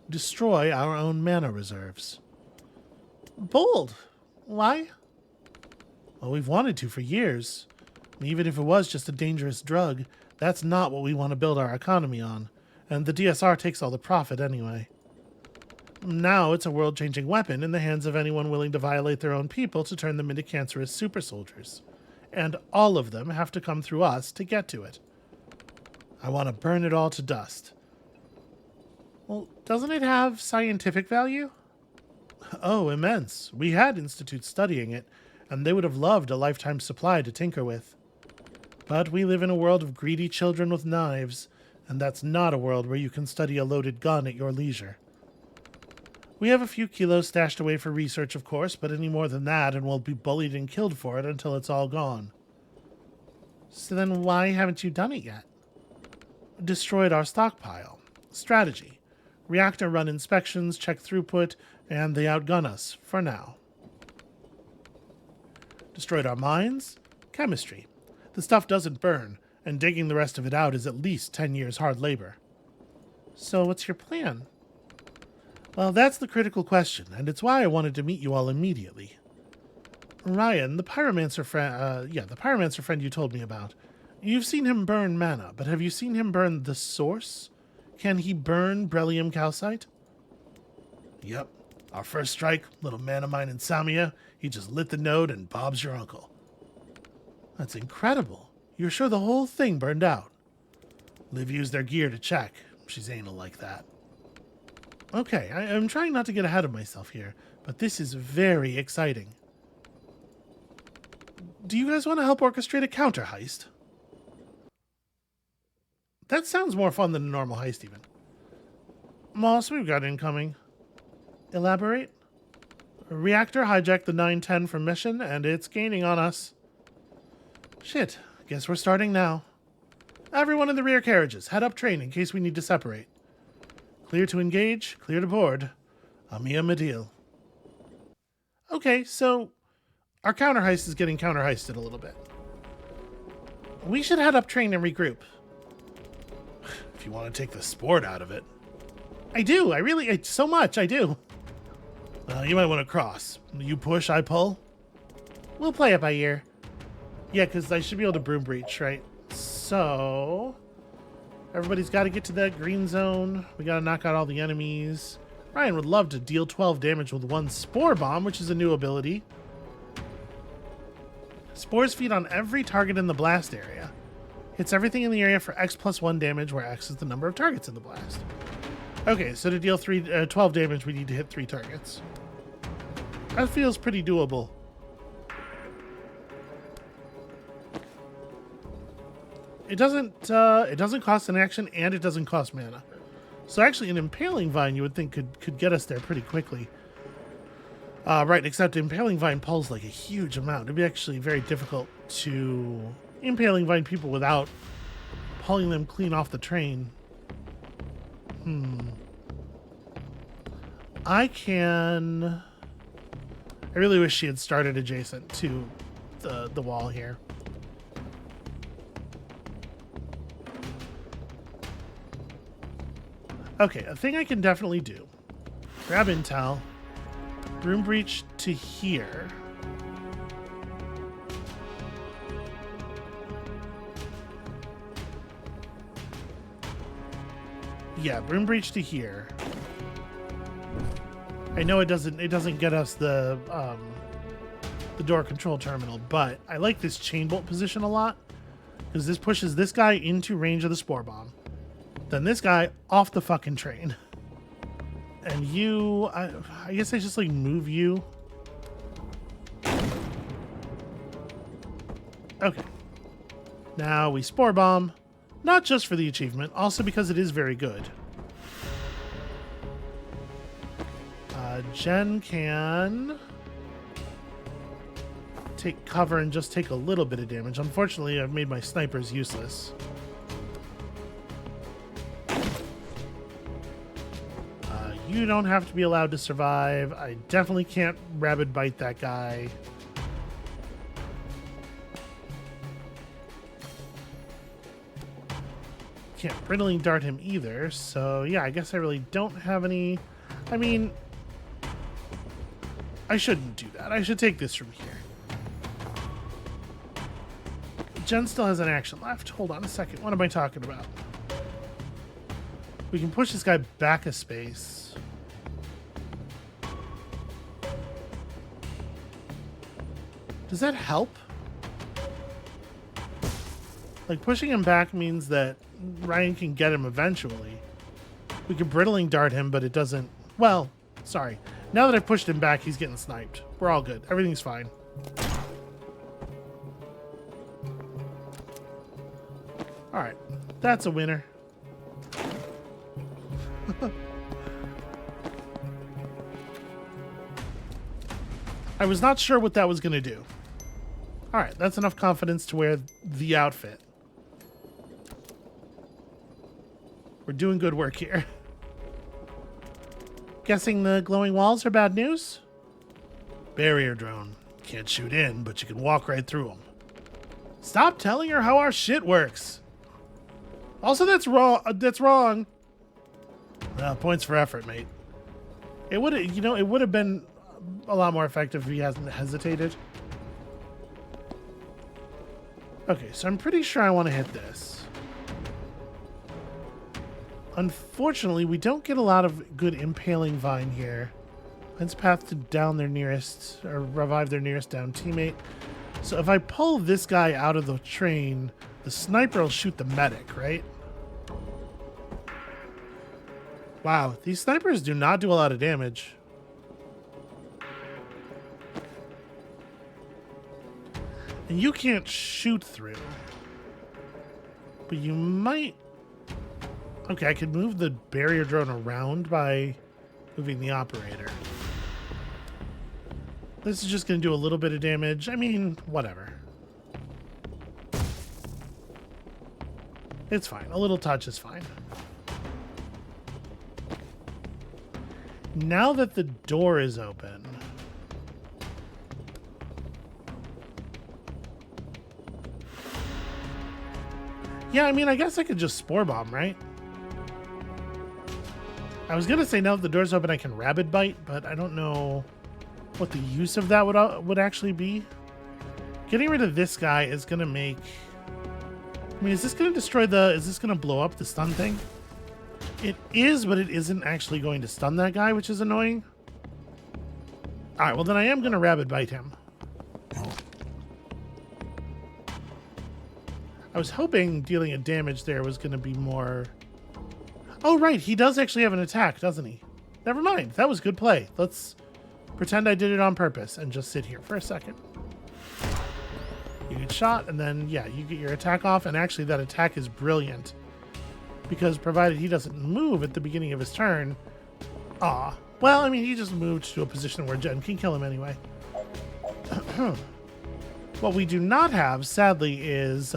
Destroy our own mana reserves. Bold. Why? Well, we've wanted to for years. Even if it was just a dangerous drug, that's not what we want to build our economy on, and the DSR takes all the profit anyway. Now it's a world-changing weapon in the hands of anyone willing to violate their own people to turn them into cancerous super soldiers. And all of them have to come through us to get to it. I want to burn it all to dust. Well, doesn't it have scientific value? Oh, immense. We had institutes studying it, and they would have loved a lifetime supply to tinker with. But we live in a world of greedy children with knives, and that's not a world where you can study a loaded gun at your leisure. We have a few kilos stashed away for research, of course, but any more than that, and we'll be bullied and killed for it until it's all gone. So then why haven't you done it yet? Destroyed our stockpile. Strategy. Reactor run inspections, check throughput, and they outgun us, for now. Destroyed our mines? Chemistry. The stuff doesn't burn, and digging the rest of it out is at least 10 years hard labor. So what's your plan? Well, that's the critical question, and it's why I wanted to meet you all immediately. Ryan, the pyromancer friend you told me about. You've seen him burn mana, but have you seen him burn the source? Can he burn beryllium calcite? Yep. Our first strike, little mana mine in Samia, he just lit the node and Bob's your uncle. That's incredible. You're sure the whole thing burned out? Liv used their gear to check. She's anal like that. Okay, I'm trying not to get ahead of myself here, but this is very exciting. Do you guys want to help orchestrate a counter heist? That sounds more fun than a normal heist, even. Moss, we've got incoming. Elaborate? A reactor hijacked the 910 from mission, and it's gaining on us. Shit. Guess we're starting now. Everyone in the rear carriages, head up train in case we need to separate. Clear to engage, clear to board. Amia Medil. Okay, so our counter heist is getting counter heisted a little bit. We should head up train and regroup. If you want to take the sport out of it. I do. So much. I do. You might want to cross. You push, I pull. We'll play it by ear. Yeah, because I should be able to broom breach, right? So, everybody's got to get to that green zone. We got to knock out all the enemies. Ryan would love to deal 12 damage with one spore bomb, which is a new ability. Spores feed on every target in the blast area. Hits everything in the area for X plus 1 damage, where X is the number of targets in the blast. Okay, so to deal 12 damage, we need to hit 3 targets. That feels pretty doable. It doesn't cost an action, and it doesn't cost mana. So actually, an Impaling Vine you would think could get us there pretty quickly. Right, except Impaling Vine pulls like a huge amount. It'd be actually very difficult to Impaling Vine people without pulling them clean off the train. I really wish she had started adjacent to the wall here. Okay, a thing I can definitely do. Grab intel. Broom breach to here. Yeah, broom breach to here. I know it doesn't get us the door control terminal, but I like this chain bolt position a lot because this pushes this guy into range of the spore bomb. Then this guy off the fucking train. And you, I guess I just like move you. Okay. Now we spore bomb, not just for the achievement, also because it is very good. Jen can take cover and just take a little bit of damage. Unfortunately, I've made my snipers useless. You don't have to be allowed to survive. I definitely can't rabid bite that guy. Can't brittling dart him either. So yeah, I guess I really don't have any. I mean, I shouldn't do that. I should take this from here. Jen still has an action left. Hold on a second. What am I talking about? We can push this guy back a space. Does that help? Like, pushing him back means that Ryan can get him eventually. We can brittling dart him, but it doesn't... Well, sorry. Now that I've pushed him back, he's getting sniped. We're all good. Everything's fine. Alright. That's a winner. I was not sure what that was going to do. Alright, that's enough confidence to wear the outfit. We're doing good work here. Guessing the glowing walls are bad news? Barrier drone. Can't shoot in, but you can walk right through them. Stop telling her how our shit works. Also, that's wrong. That's wrong. Points for effort, mate. It would have, it would have been a lot more effective if he hasn't hesitated. Okay, so I'm pretty sure I want to hit this. Unfortunately, we don't get a lot of good impaling vine here. Find path to down their nearest, or revive their nearest down teammate. So if I pull this guy out of the train, the sniper will shoot the medic, right? Wow, these snipers do not do a lot of damage. And you can't shoot through. But you might Okay, I could move the barrier drone around by moving the operator. This is just going to do a little bit of damage. I mean, whatever. It's fine. A little touch is fine. Now that the door is open... Yeah, I mean, I guess I could just Spore Bomb, right? I was going to say now that the door's open I can Rabid Bite, but I don't know what the use of that would actually be. Getting rid of this guy is going to make... I mean, is this going to destroy the... Is this going to blow up the stun thing? It is, but it isn't actually going to stun that guy, which is annoying. Alright, well then I am going to Rabid Bite him. I was hoping dealing a damage there was going to be more... Oh, right. He does actually have an attack, doesn't he? Never mind. That was good play. Let's pretend I did it on purpose and just sit here for a second. You get shot, and then, yeah, you get your attack off. And actually, that attack is brilliant. Because provided he doesn't move at the beginning of his turn... Aw. Well, I mean, he just moved to a position where Jen can kill him anyway. What we do not have, sadly, is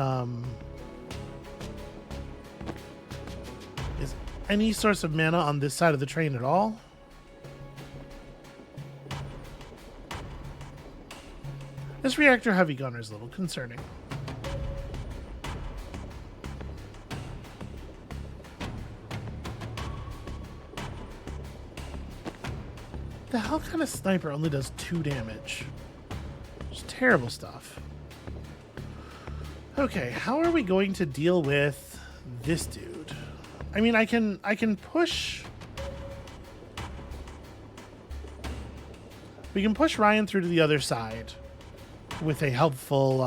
any source of mana on this side of the train at all. This reactor heavy gunner is a little concerning. The hell kind of sniper only does 2 damage? Terrible stuff. Okay, how are we going to deal with this dude? I mean, I can push... We can push Ryan through to the other side with a helpful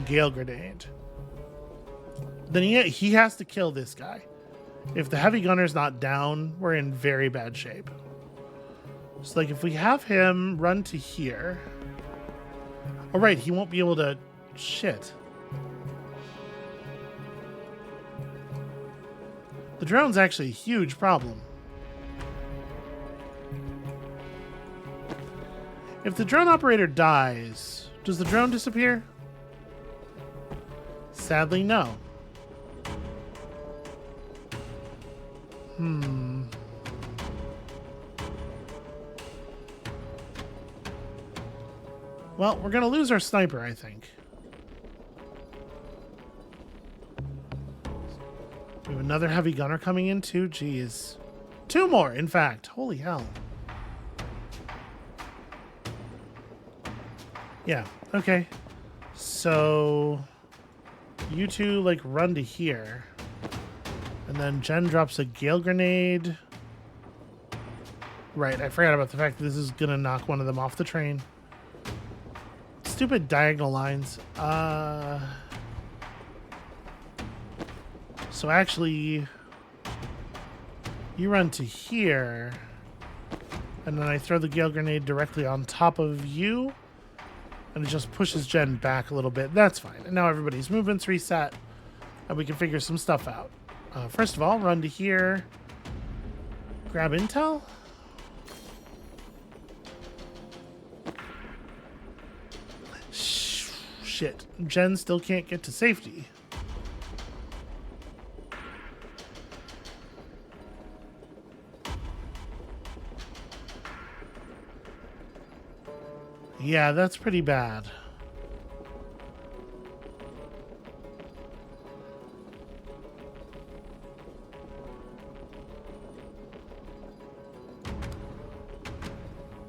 Gale Grenade. Then he has to kill this guy. If the heavy gunner's not down, we're in very bad shape. So, like, if we have him run to here... Oh, right, he won't be able to... Shit. The drone's actually a huge problem. If the drone operator dies, does the drone disappear? Sadly, no. Well, we're going to lose our sniper, I think. We have another heavy gunner coming in, too. Jeez. 2 more, in fact. Holy hell. Yeah, okay. So, you two, like, run to here. And then Jen drops a Gale Grenade. Right, I forgot about the fact that this is going to knock one of them off the train. Stupid diagonal lines. So actually, you run to here, and then I throw the Gale Grenade directly on top of you, and it just pushes Jen back a little bit. That's fine. And now everybody's movements reset, and we can figure some stuff out. First of all, run to here, grab intel. Shit, Jen still can't get to safety. Yeah, that's pretty bad.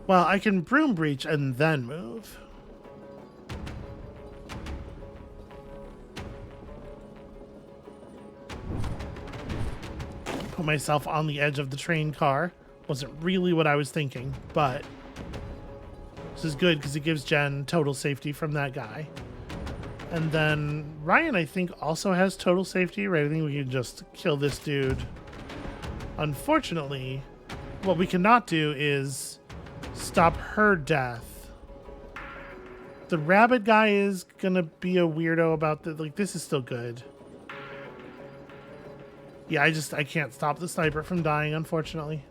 Well, I can Broom Breach and then move. Put myself on the edge of the train car. Wasn't really what I was thinking, but this is good because it gives Jen total safety from that guy. And then Ryan, I think, also has total safety, right? I think we can just kill this dude. Unfortunately, what we cannot do is stop her death. The rabbit guy is gonna be a weirdo about the, like, this is still good. Yeah, I can't stop the sniper from dying, unfortunately.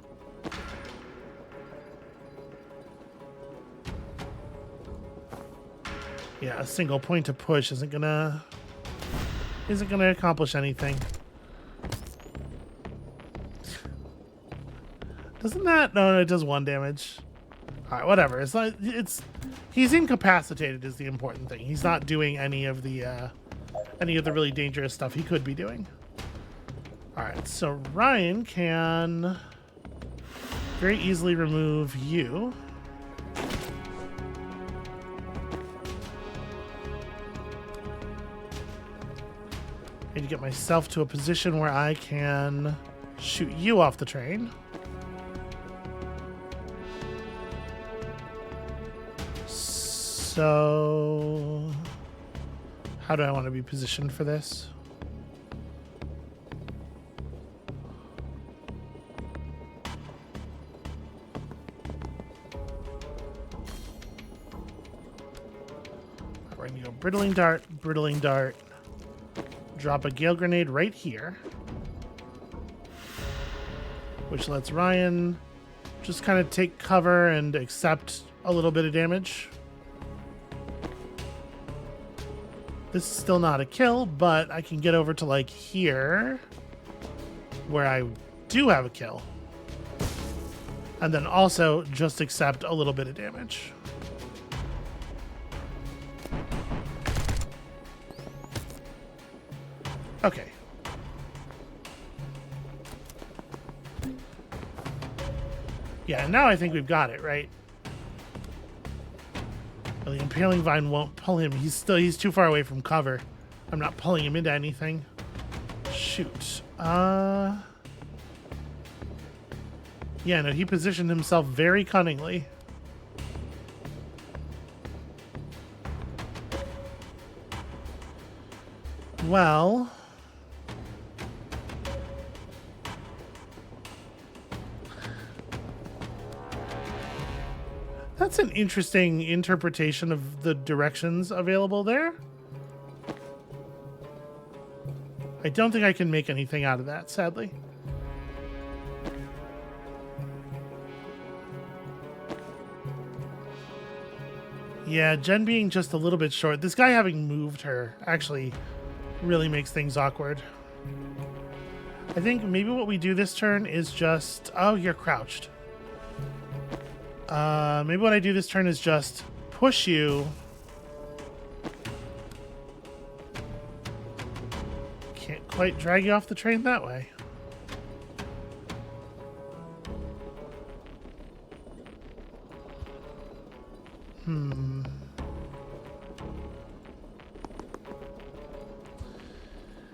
Yeah, a single point to push isn't gonna accomplish anything. Doesn't that? No, it does 1 damage. All right, whatever. It's like he's incapacitated is the important thing. He's not doing any of the really dangerous stuff he could be doing. All right, so Ryan can very easily remove you. I need to get myself to a position where I can shoot you off the train. So, how do I want to be positioned for this? We're going to go brittling dart, drop a gale grenade right here, which lets Ryan just kind of take cover and accept a little bit of damage. This is still not a kill, but I can get over to like here where I do have a kill. And then also just accept a little bit of damage. Okay. Yeah, now I think we've got it, right? Well, the impaling vine won't pull him. He's too far away from cover. I'm not pulling him into anything. Shoot. Yeah, no, he positioned himself very cunningly. Well, that's an interesting interpretation of the directions available there. I don't think I can make anything out of that, sadly. Yeah, Jen being just a little bit short. This guy having moved her actually really makes things awkward. I think maybe what we do this turn is just... Oh, you're crouched. Maybe what I do this turn is just push you. Can't quite drag you off the train that way.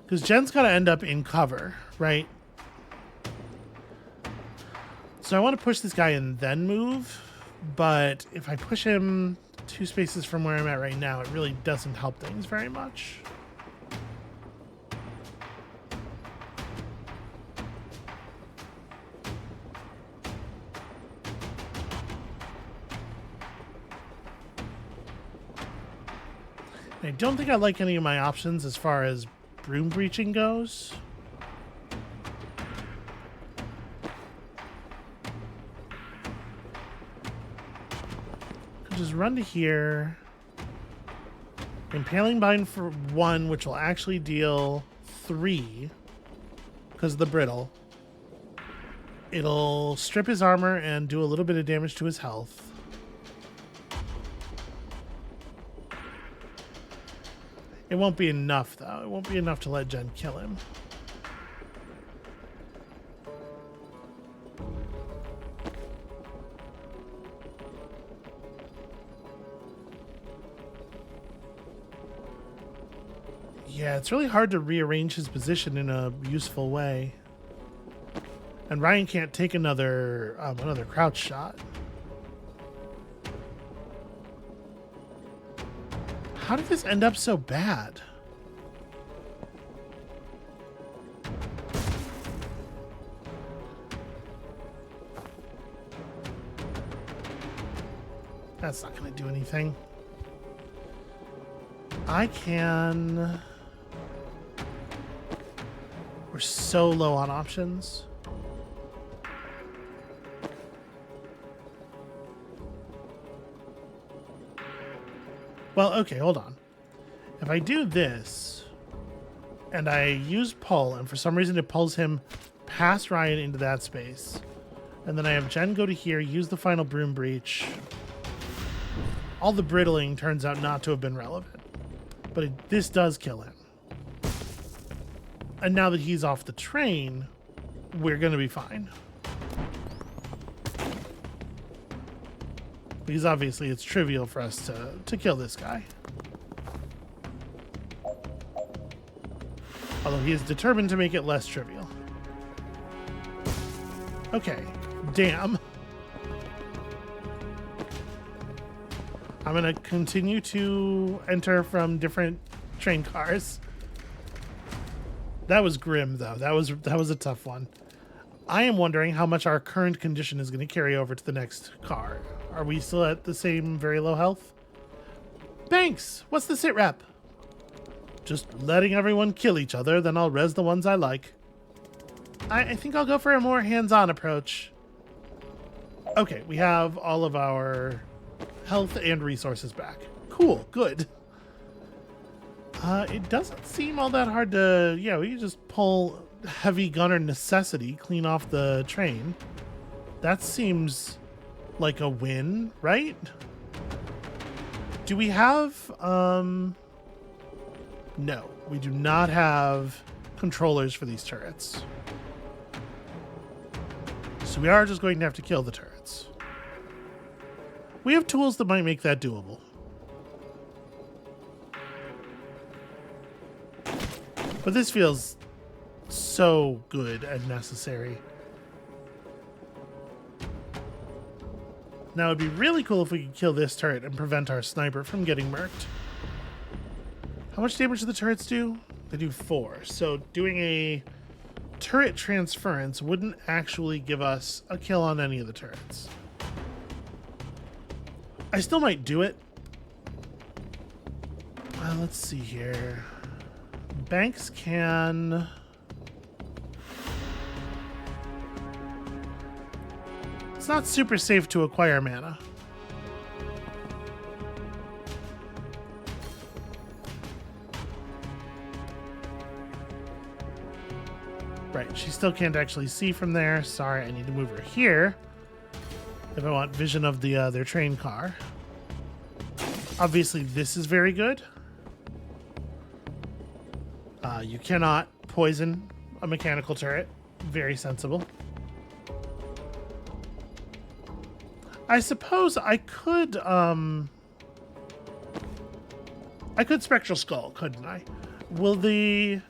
Because Jen's got to end up in cover, right? So I want to push this guy and then move, but if I push him 2 spaces from where I'm at right now, it really doesn't help things very much. I don't think I like any of my options as far as broom breaching goes. Could just run to here. Impaling bind for 1, which will actually deal 3 because of the brittle. It'll strip his armor and do a little bit of damage to his health. It won't be enough, though. It won't be enough to let Jen kill him. Yeah, it's really hard to rearrange his position in a useful way. And Ryan can't take another crouch shot. How did this end up so bad? That's not going to do anything. I can We're so low on options. Well, okay, hold on. If I do this, and I use pull, and for some reason it pulls him past Ryan into that space, and then I have Jen go to here, use the final broom breach, all the brittling turns out not to have been relevant. But this does kill him. And now that he's off the train, we're going to be fine. Because obviously it's trivial for us to kill this guy. Although he is determined to make it less trivial. Okay. Damn. I'm going to continue to enter from different train cars. That was grim, though. That was a tough one. I am wondering how much our current condition is going to carry over to the next car. Are we still at the same very low health? Banks, what's the sit rep? Just letting everyone kill each other, then I'll res the ones I like. I think I'll go for a more hands-on approach. Okay, we have all of our health and resources back. Cool, good. It doesn't seem all that hard to... Yeah, we can just pull heavy gunner necessity, clean off the train. That seems like a win, right? Do we have... No, we do not have controllers for these turrets. So we are just going to have to kill the turrets. We have tools that might make that doable. But this feels so good and necessary. Now it'd be really cool if we could kill this turret and prevent our sniper from getting murked. How much damage do the turrets do? They do 4. So doing a turret transference wouldn't actually give us a kill on any of the turrets. I still might do it. Let's see here. Banks can... It's not super safe to acquire mana. Right, she still can't actually see from there. Sorry, I need to move her here if I want vision of the their train car. Obviously, this is very good. You cannot poison a mechanical turret. Very sensible. I suppose I could Spectral Skull, couldn't I? Will the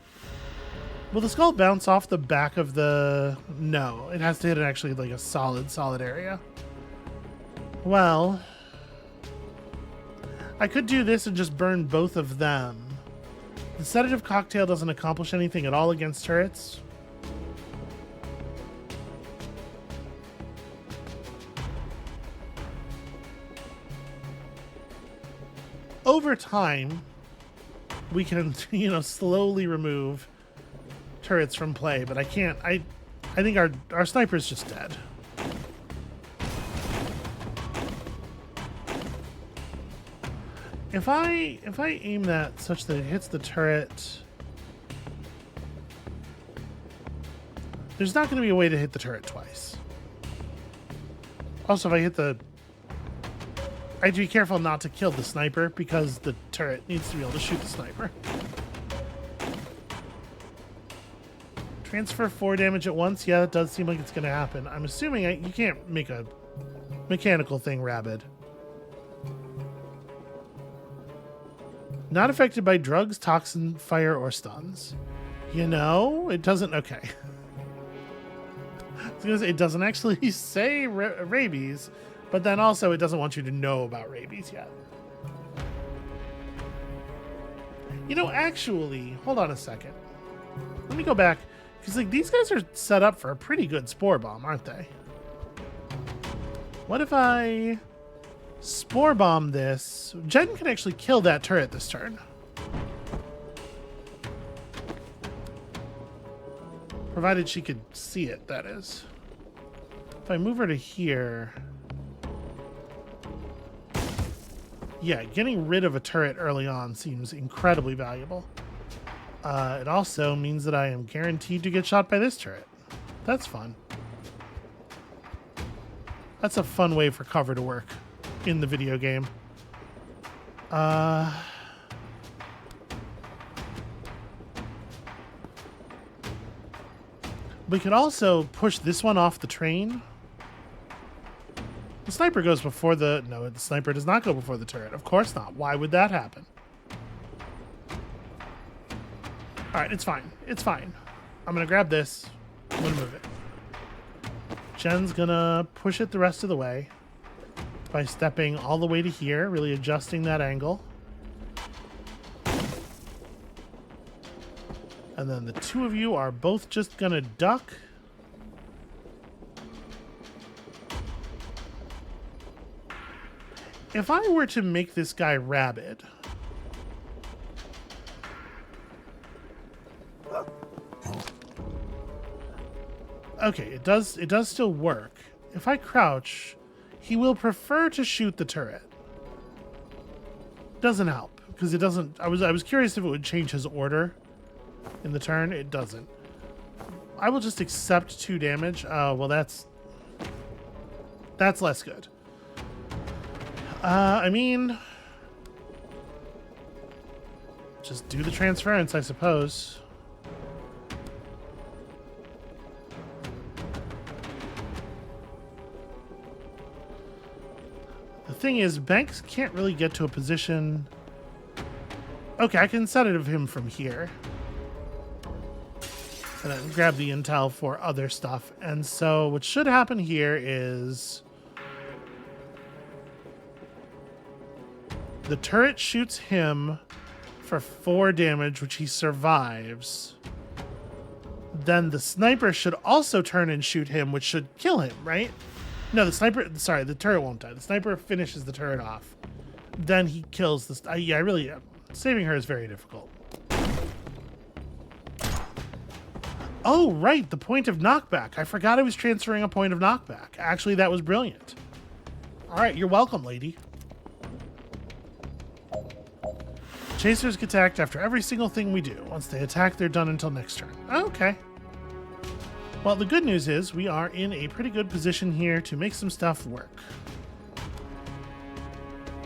skull bounce off the back of the... No, it has to hit actually like a solid area. Well, I could do this and just burn both of them. The sedative cocktail doesn't accomplish anything at all against turrets. Over time, we can, slowly remove turrets from play, but I can't. I think our sniper's just dead. If I aim that such that it hits the turret, there's not going to be a way to hit the turret twice. Also, if I hit the... I have to be careful not to kill the sniper because the turret needs to be able to shoot the sniper. Transfer 4 damage at once? Yeah, that does seem like it's going to happen. I'm assuming you can't make a mechanical thing rabid. Not affected by drugs, toxin, fire, or stuns. It doesn't... Okay. I was gonna say, it doesn't actually say rabies, but then also it doesn't want you to know about rabies yet. Actually, hold on a second. Let me go back, because these guys are set up for a pretty good spore bomb, aren't they? What if I... Spore bomb this? Jen can actually kill that turret this turn. Provided she could see it, that is. If I move her to here... Yeah, getting rid of a turret early on seems incredibly valuable. It also means that I am guaranteed to get shot by this turret. That's fun. That's a fun way for cover to work in the video game. We could also push this one off the train. The sniper goes before the... No, the sniper does not go before the turret. Of course not. Why would that happen? Alright, it's fine. It's fine. I'm going to grab this. I'm going to move it. Jen's going to push it the rest of the way by stepping all the way to here, really adjusting that angle. And then the two of you are both just going to duck. If I were to make this guy rabid... Okay, it does still work. If I crouch, he will prefer to shoot the turret. Doesn't help, because it doesn't... I was curious if it would change his order in the turn. It doesn't. I will just accept 2 damage. Well, that's less good. I mean, just do the transference, I suppose. The thing is, Banks can't really get to a position... Okay, I can set it of him from here. And then grab the intel for other stuff. And so what should happen here is... The turret shoots him for 4 damage, which he survives. Then the sniper should also turn and shoot him, which should kill him, right? No, the sniper... Sorry, the turret won't die. The sniper finishes the turret off. Then he kills the... yeah, I really am. Saving her is very difficult. Oh, right, the point of knockback. I forgot I was transferring a point of knockback. Actually, that was brilliant. All right, you're welcome, lady. Chasers get attacked after every single thing we do. Once they attack, they're done until next turn. Okay. Well, the good news is we are in a pretty good position here to make some stuff work.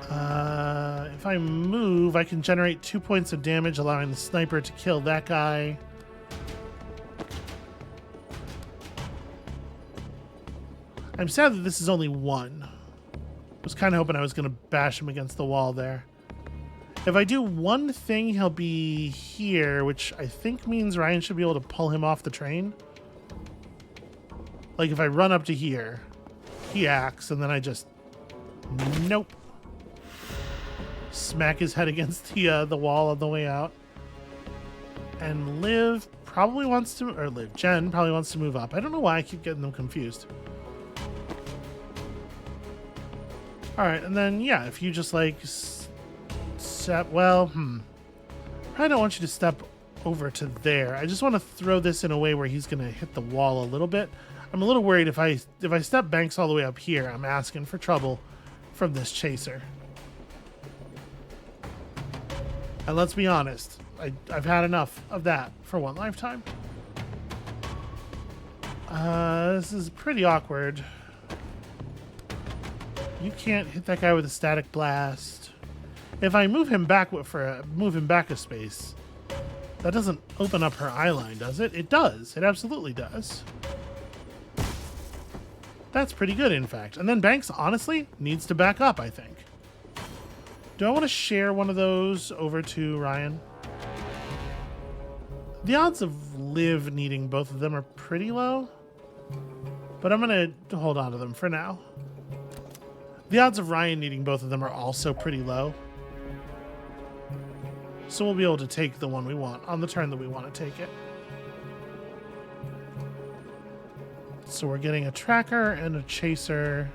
If I move, I can generate 2 points of damage, allowing the sniper to kill that guy. I'm sad that this is only 1. I was kind of hoping I was going to bash him against the wall there. If I do one thing, he'll be here, which I think means Ryan should be able to pull him off the train. Like if I run up to here, he acts, and then I just... Nope. Smack his head against the wall on the way out. And Liv probably wants to... Or Liv, Jen probably wants to move up. I don't know why I keep getting them confused. Alright, and then, yeah, if you just, like... Well, I don't want you to step over to there. I just want to throw this in a way where he's going to hit the wall a little bit. I'm a little worried if I step Banks all the way up here, I'm asking for trouble from this chaser. And let's be honest, I've had enough of that for one lifetime. This is pretty awkward. You can't hit that guy with a static blast. If I move him back a space, that doesn't open up her eye line, does it? It does. It absolutely does. That's pretty good, in fact. And then Banks, honestly, needs to back up, I think. Do I want to share one of those over to Ryan? The odds of Liv needing both of them are pretty low, but I'm going to hold on to them for now. The odds of Ryan needing both of them are also pretty low. So we'll be able to take the one we want on the turn that we want to take it. So we're getting a tracker and a chaser.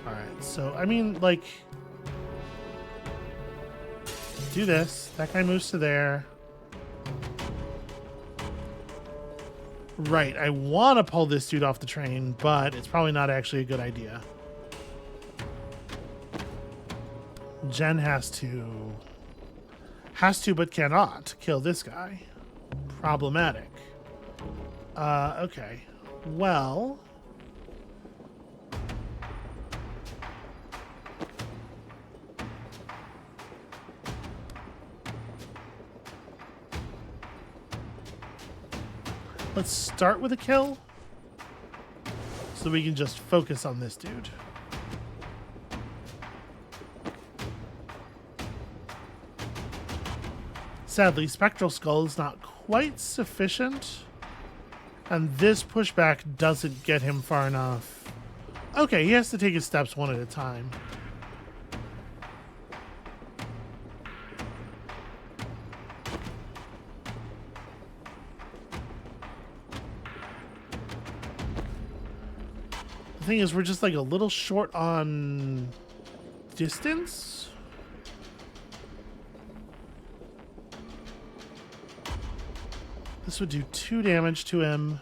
Alright, so, I mean, like... Do this. That guy moves to there. Right, I want to pull this dude off the train, but it's probably not actually a good idea. Jen has to but cannot kill this guy. Problematic. Okay. Well, let's start with a kill so we can just focus on this dude. Sadly, Spectral Skull is not quite sufficient, and this pushback doesn't get him far enough. Okay, he has to take his steps one at a time. The thing is, we're just like a little short on distance. This would do 2 damage to him.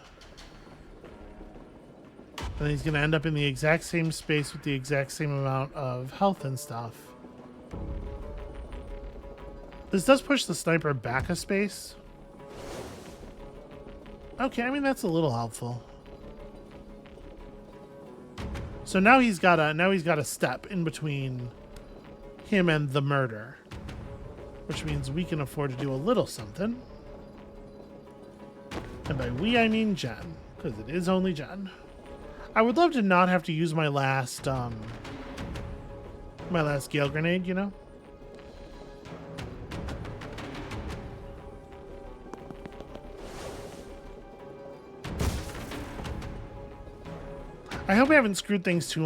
And he's going to end up in the exact same space with the exact same amount of health and stuff. This does push the sniper back a space. Okay, I mean, that's a little helpful. So now he's got a step in between him and the murder, which means we can afford to do a little something. And by we, I mean Jen, because it is only Jen. I would love to not have to use my last Gale Grenade, you know? I hope I haven't screwed things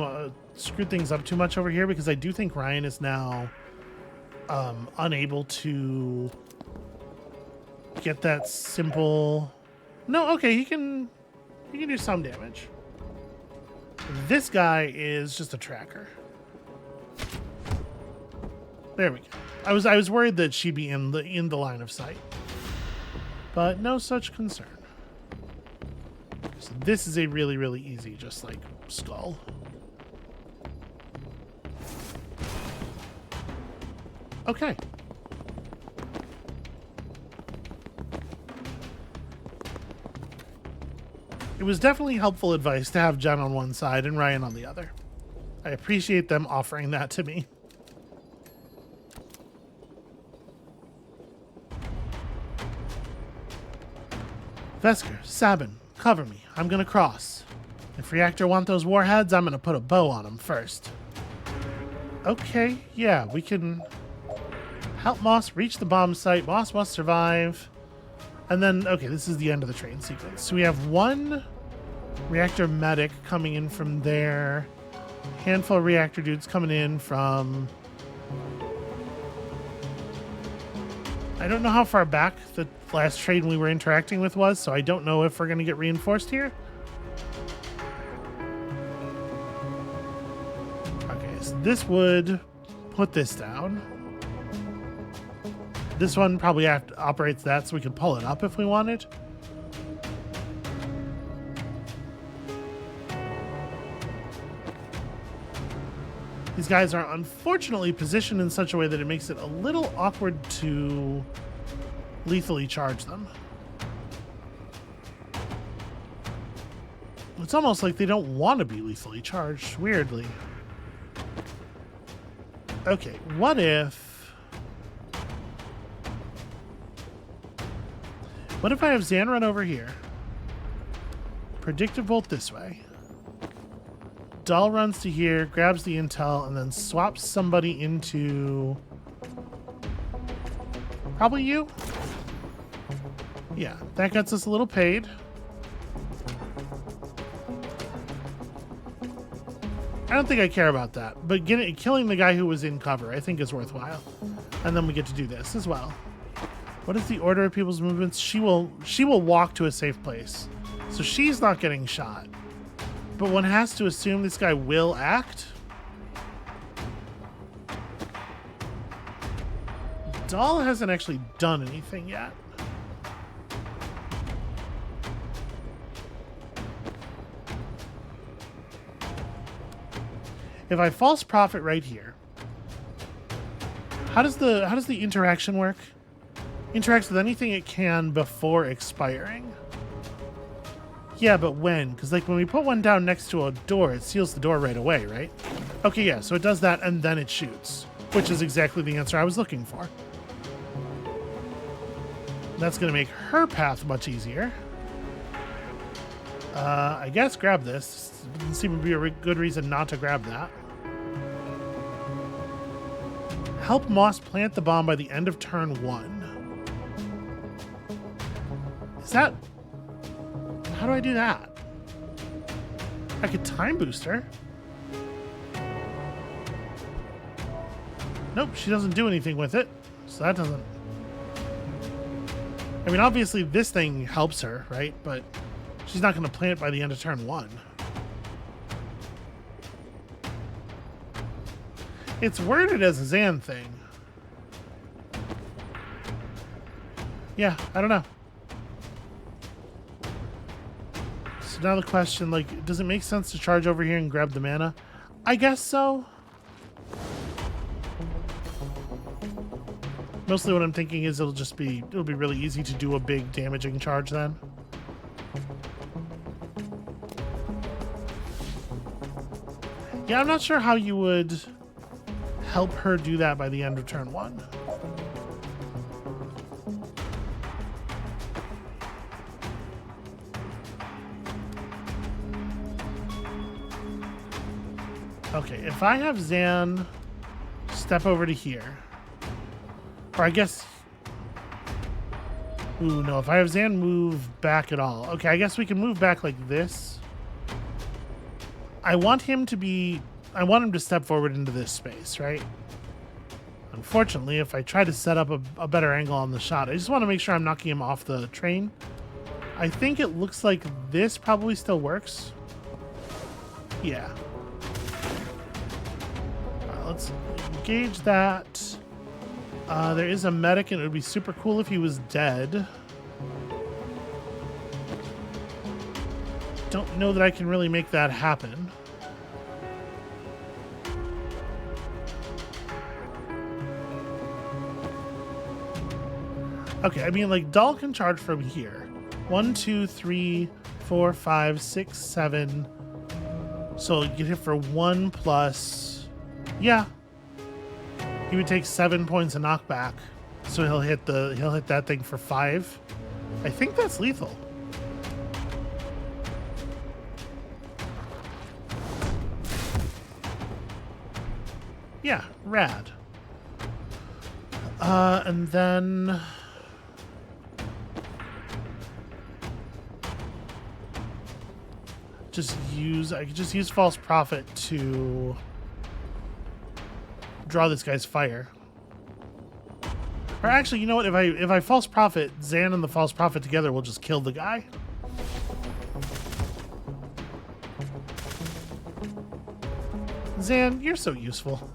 up too much over here, because I do think Ryan is now unable to get that simple... No, okay, he can do some damage. This guy is just a tracker. There we go. I was worried that she'd be in the line of sight, but no such concern. So this is a really, really easy, just like skull. Okay. It was definitely helpful advice to have Jen on one side and Ryan on the other. I appreciate them offering that to me. Vesker, Sabin, cover me. I'm gonna cross. If Reactor want those warheads, I'm gonna put a bow on them first. Okay, yeah, we can help Moss reach the bomb site. Moss must survive. And then, okay, this is the end of the train sequence. So we have 1 reactor medic coming in from there. Handful of reactor dudes coming in from... I don't know how far back the last train we were interacting with was, so I don't know if we're going to get reinforced here. Okay, so this would put this down. This one probably operates that, so we could pull it up if we wanted. These guys are unfortunately positioned in such a way that it makes it a little awkward to lethally charge them. It's almost like they don't want to be lethally charged, weirdly. Okay, what if... What if I have Zan run over here? Predictive bolt this way. Dahl runs to here, grabs the intel, and then swaps somebody into... Probably you? Yeah, that gets us a little paid. I don't think I care about that, but killing the guy who was in cover I think is worthwhile. And then we get to do this as well. What is the order of people's movements? She will walk to a safe place. So she's not getting shot. But one has to assume this guy will act. Dahl hasn't actually done anything yet. If I false prophet right here, how does the interaction work? Interacts with anything it can before expiring. Yeah, but when? Because like when we put one down next to a door, it seals the door right away, right? Okay, yeah, so it does that and then it shoots, which is exactly the answer I was looking for. That's going to make her path much easier. I guess grab this. Doesn't seem to be a good reason not to grab that. Help Moss plant the bomb by the end of turn 1. Is that... How do I do that? I could time boost her. Nope, she doesn't do anything with it. So that doesn't... I mean, obviously this thing helps her, right? But she's not going to plant by the end of turn 1. It's worded as a Zan thing. Yeah, I don't know. So now the question, like, does it make sense to charge over here and grab the mana? I guess so. Mostly what I'm thinking is it'll be really easy to do a big damaging charge then. Yeah, I'm not sure how you would help her do that by the end of turn 1. Okay, if I have Zan step over to here, or I guess, ooh, no, if I have Zan move back at all. Okay, I guess we can move back like this. I want him to step forward into this space, right? Unfortunately, if I try to set up a better angle on the shot, I just want to make sure I'm knocking him off the train. I think it looks like this probably still works. Yeah. Let's engage that. There is a medic, and it would be super cool if he was dead. Don't know that I can really make that happen. Okay, I mean, like, Doll can charge from here. 1, 2, 3, 4, 5, 6, 7. So you get hit for 1 plus... Yeah. He would take 7 points of knockback. So he'll hit that thing for 5. I think that's lethal. Yeah, rad. And then I could just use False Prophet to draw this guy's fire. Or actually, you know what? If I False Prophet, Zan and the False Prophet together will just kill the guy. Zan, you're so useful.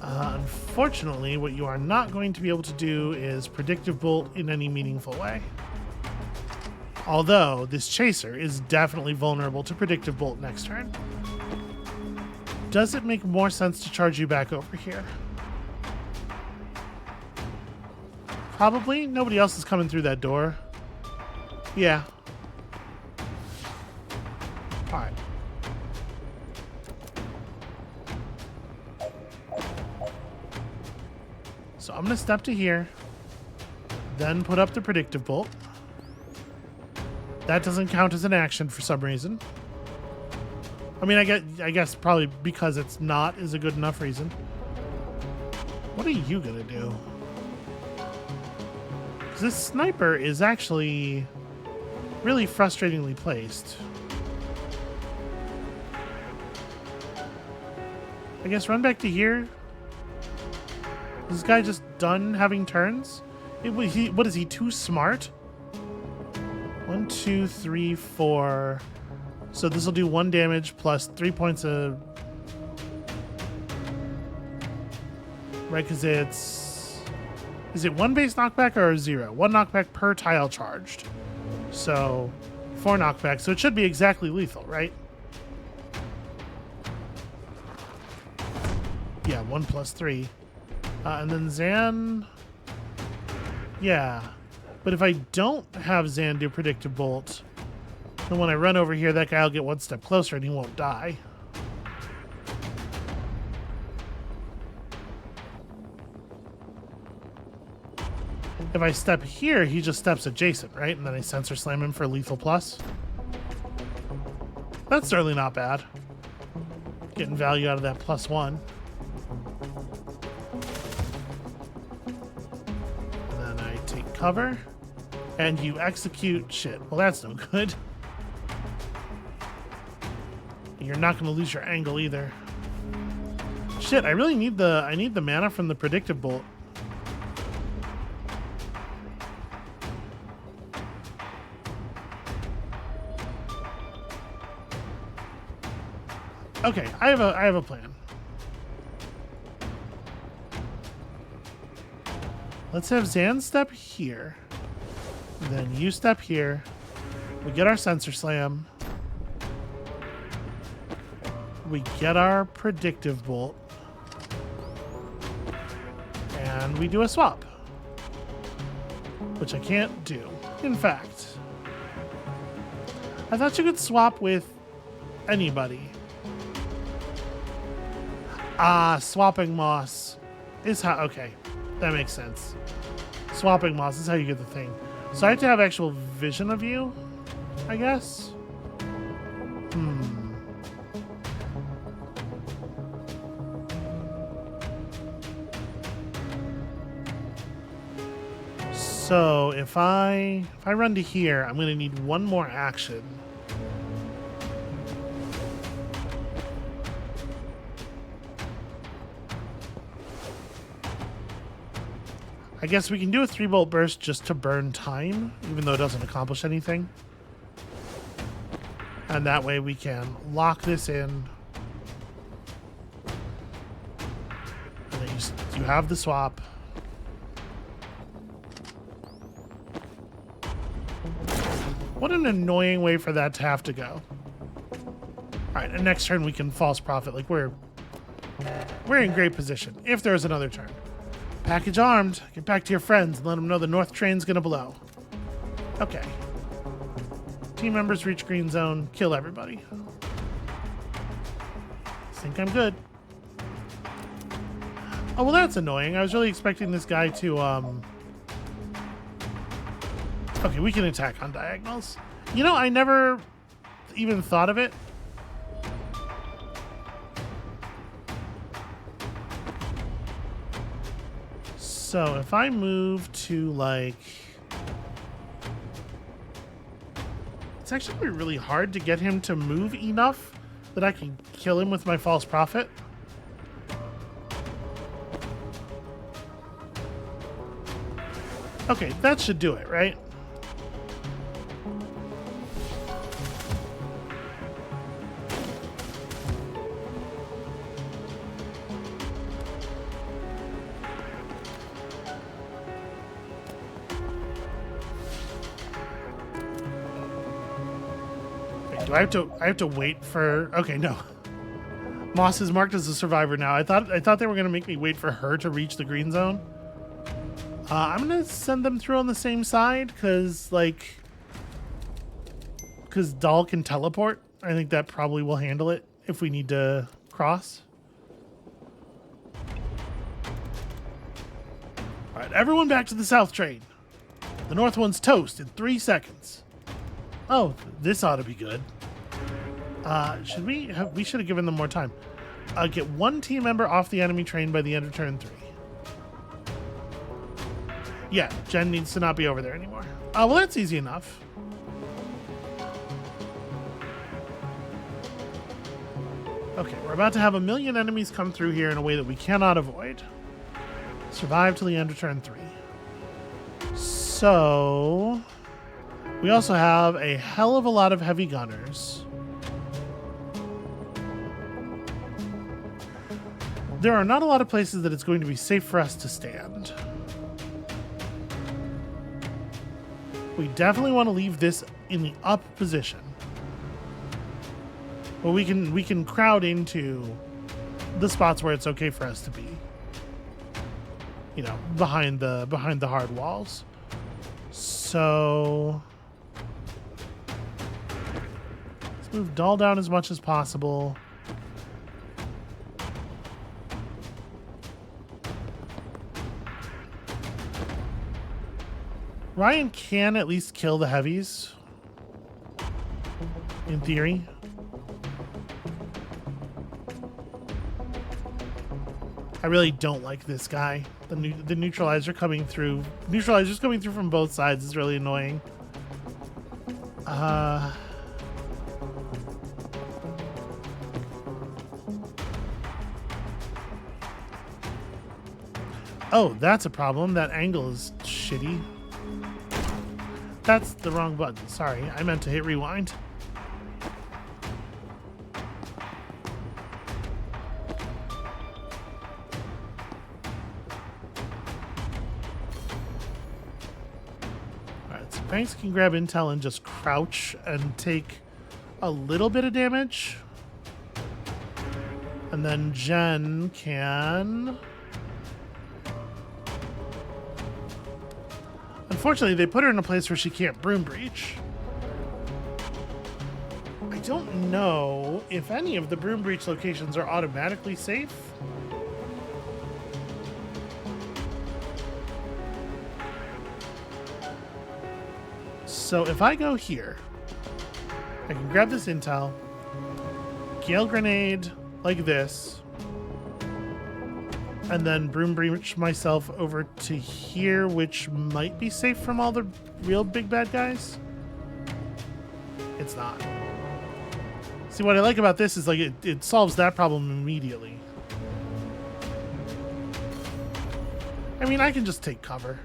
Unfortunately, what you are not going to be able to do is Predictive Bolt in any meaningful way. Although, this Chaser is definitely vulnerable to Predictive Bolt next turn. Does it make more sense to charge you back over here? Probably. Nobody else is coming through that door. Yeah. Alright. So I'm going to step to here, then put up the Predictive Bolt. That doesn't count as an action for some reason. I mean, I guess probably because it's not is a good enough reason. What are you going to do? This sniper is actually really frustratingly placed. I guess run back to here. Is this guy just done having turns? What is he, too smart? 1, 2, 3, 4. So this will do 1 damage plus 3 points of... Right, because it's... Is it 1 base knockback or 0? 1 knockback per tile charged. So 4 knockback. So it should be exactly lethal, right? 1+3. And then Zan... Yeah. But if I don't have Zan do Predictive Bolt, then when I run over here, that guy will get one step closer and he won't die. If I step here, he just steps adjacent, right? And then I sensor slam him for lethal plus. That's certainly not bad. Getting value out of that +1. And then I take cover. And you execute shit. Well, that's no good. You're not going to lose your angle either. Shit, I really need I need the mana from the Predictive Bolt. Okay, I have a plan. Let's have Zan step here. Then you step here. We get our sensor slam. We get our Predictive Bolt. And we do a swap. Which I can't do. In fact, I thought you could swap with anybody. Swapping Moss is how... Okay, that makes sense. Swapping Moss is how you get the thing. So I have to have actual vision of you, I guess? So if I run to here, I'm going to need one more action. I guess we can do a 3-bolt burst just to burn time, even though it doesn't accomplish anything. And that way we can lock this in. And then you have the swap. What an annoying way for that to have to go. Alright, and next turn we can false prophet. Like we're in great position if there's another turn. Package armed. Get back to your friends and let them know the north train's gonna blow. Okay. Team members reach green zone. Kill everybody. Think I'm good. Oh, well, that's annoying. I was really expecting this guy to, Okay, we can attack on diagonals. You know, I never even thought of it. So if I move to like... It's actually going to be really hard to get him to move enough that I can kill him with my false prophet. Okay, that should do it, right? Do I have to wait for... Okay, no. Moss is marked as a survivor now. I thought they were going to make me wait for her to reach the green zone. I'm going to send them through on the same side because Dahl can teleport. I think that probably will handle it if we need to cross. All right, everyone back to the south train. The north one's toast in 3 seconds. Oh, this ought to be good. Should we should have given them more time. Get one team member off the enemy train by the end of turn 3. Yeah, Jen needs to not be over there anymore. Well, that's easy enough. Okay, we're about to have 1 million enemies come through here in a way that we cannot avoid. Survive till the end of turn 3. So... we also have a hell of a lot of heavy gunners. There are not a lot of places that it's going to be safe for us to stand. We definitely want to leave this in the up position. But we can crowd into the spots where it's okay for us to be. You know, behind the hard walls. So let's move Doll down as much as possible. Ryan can at least kill the heavies, in theory. I really don't like this guy. The neutralizer coming through. Neutralizers coming through from both sides is really annoying. Oh, that's a problem. That angle is shitty. That's the wrong button. Sorry, I meant to hit rewind. Alright, so Banks can grab intel and just crouch and take a little bit of damage. And then Jen can... Unfortunately, they put her in a place where she can't broom breach. I don't know if any of the broom breach locations are automatically safe. So if I go here, I can grab this intel, Gale Grenade like this, and then broom breach myself over to here, which might be safe from all the real big bad guys. It's not. See, what I like about this is like it solves that problem immediately. I mean, I can just take cover.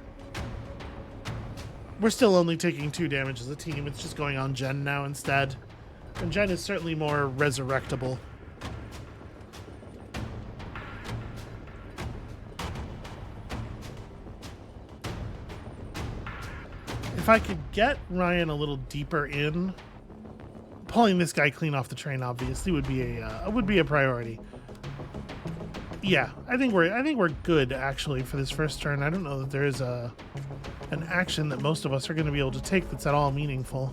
We're still only taking 2 damage as a team. It's just going on Jen now instead. And Jen is certainly more resurrectable. If I could get Ryan a little deeper in, pulling this guy clean off the train obviously would be a priority. Yeah, I think we're good actually for this first turn. I don't know that there is an action that most of us are going to be able to take that's at all meaningful.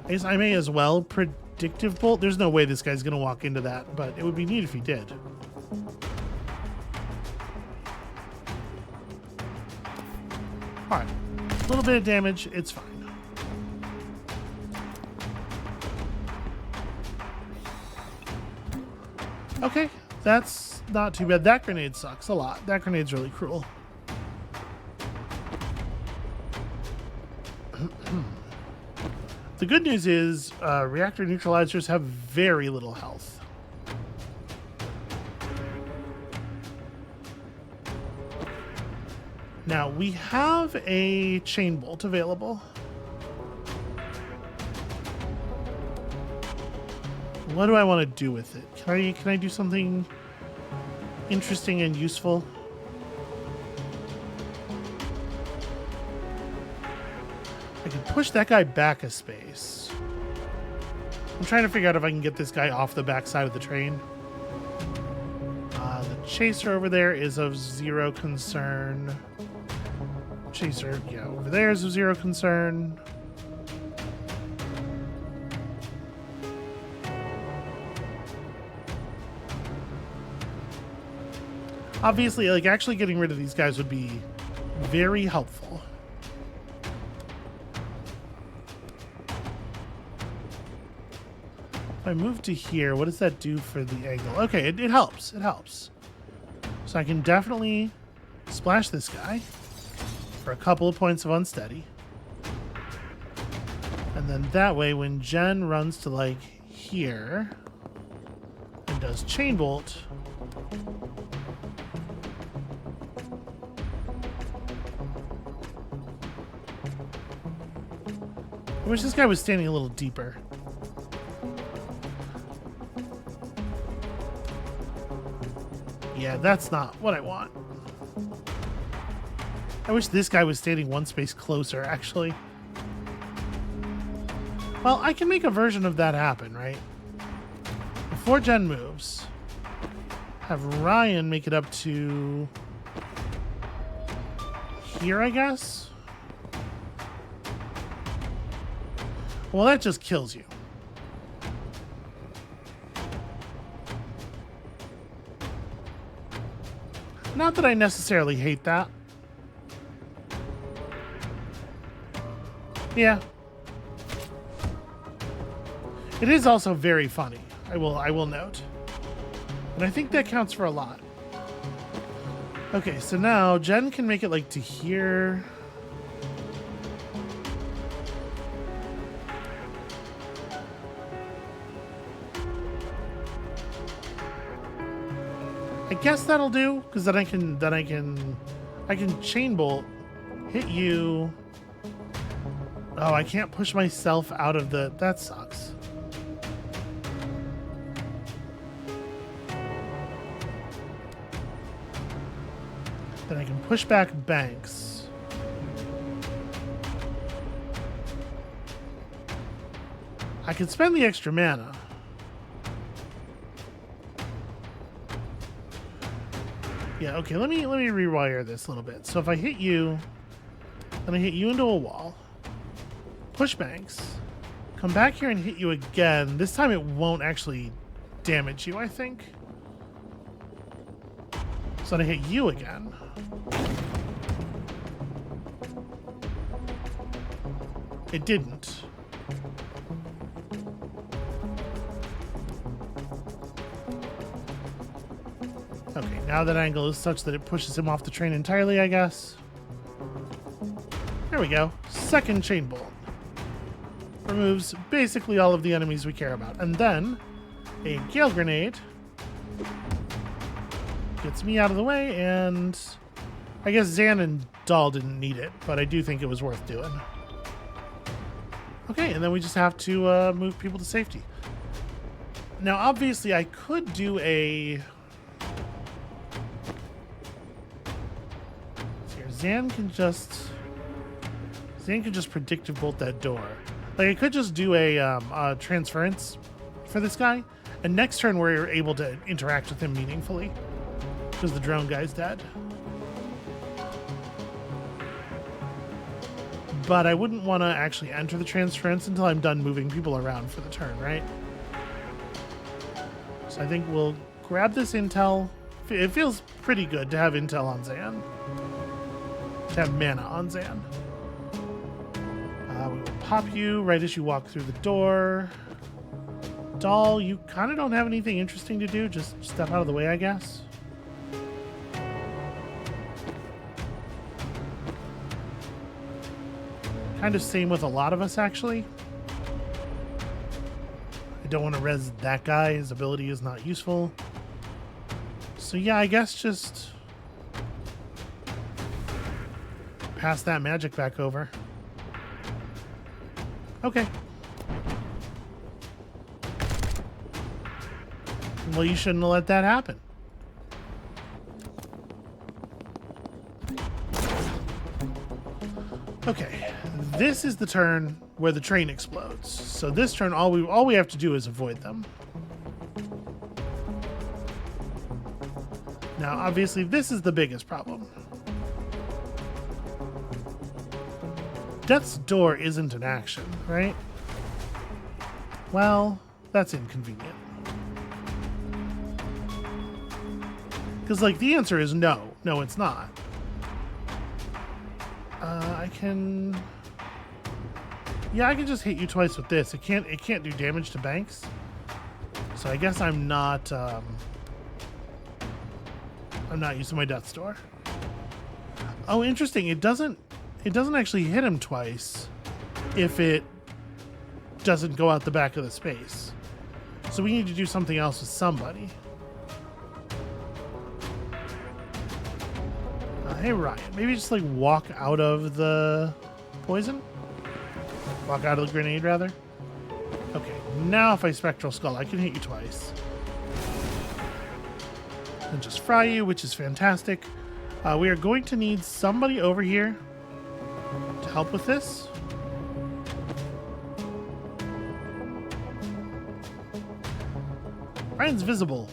I guess I may as well predictive bolt. There's no way this guy's going to walk into that, but it would be neat if he did. All right. A little bit of damage, it's fine. Okay, that's not too bad. That grenade sucks a lot. That grenade's really cruel. The good news is reactor neutralizers have very little health. Now, we have a chain bolt available. What do I want to do with it? Can I do something interesting and useful? I can push that guy back a space. I'm trying to figure out if I can get this guy off the back side of the train. The chaser over there is of zero concern. Chaser, yeah, over there is of zero concern. Obviously, like, actually getting rid of these guys would be very helpful. If I move to here, what does that do for the angle? Okay, it helps. It helps. So I can definitely splash this guy for a couple of points of unsteady. And then that way, when Jen runs to, like, here and does chain bolt, I wish this guy was standing a little deeper. Yeah, that's not what I want. I wish this guy was standing one space closer, actually. Well, I can make a version of that happen, right? before Jen moves, have Ryan make it up to here, I guess? Well, that just kills you. Not that I necessarily hate that. Yeah. It is also very funny, I will note. And I think that counts for a lot. Okay, so now Jen can make it like to here. I guess that'll do, because then I can chain bolt, hit you. Oh, I can't push myself out of the. That sucks. Then I can push back Banks. I can spend the extra mana. Yeah, okay, let me rewire this a little bit. So if I hit you, then I hit you into a wall. Push Banks. Come back here and hit you again. This time it won't actually damage you, I think. So then I hit you again. It didn't. Okay, now that angle is such that it pushes him off the train entirely, I guess. There we go. Second chain bolt. Removes basically all of the enemies we care about. And then a Gale Grenade gets me out of the way, and I guess Zan and Dahl didn't need it, but I do think it was worth doing. Okay, and then we just have to move people to safety. Now, obviously, I could do a... Zan can just predictive bolt that door. Like, I could just do a transference for this guy, and next turn we're able to interact with him meaningfully because the drone guy's dead. But I wouldn't want to actually enter the transference until I'm done moving people around for the turn, right? So I think we'll grab this intel. It feels pretty good to have intel on Zan. To have mana on Zan. We will pop you right as you walk through the door. Dahl, you kind of don't have anything interesting to do. Just step out of the way, I guess. Kind of same with a lot of us, actually. I don't want to res that guy. His ability is not useful. So yeah, I guess just pass that magic back over. Okay. Well, you shouldn't have let that happen. Okay. This is the turn where the train explodes. So this turn, all we have to do is avoid them. Now, obviously, this is the biggest problem. Death's Door isn't an action, right? Well, that's inconvenient. Because, like, the answer is no. No, it's not. I can... Yeah, I can just hit you twice with this. It can't do damage to Banks. So I guess I'm not using my Death's Door. Oh, interesting. It doesn't actually hit him twice if it doesn't go out the back of the space. So we need to do something else with somebody. Hey, Ryan, maybe just like walk out of the poison? Walk out of the grenade, rather? Okay, now if I Spectral Skull, I can hit you twice. And just fry you, which is fantastic. We are going to need somebody over here to help with this. Ryan's visible.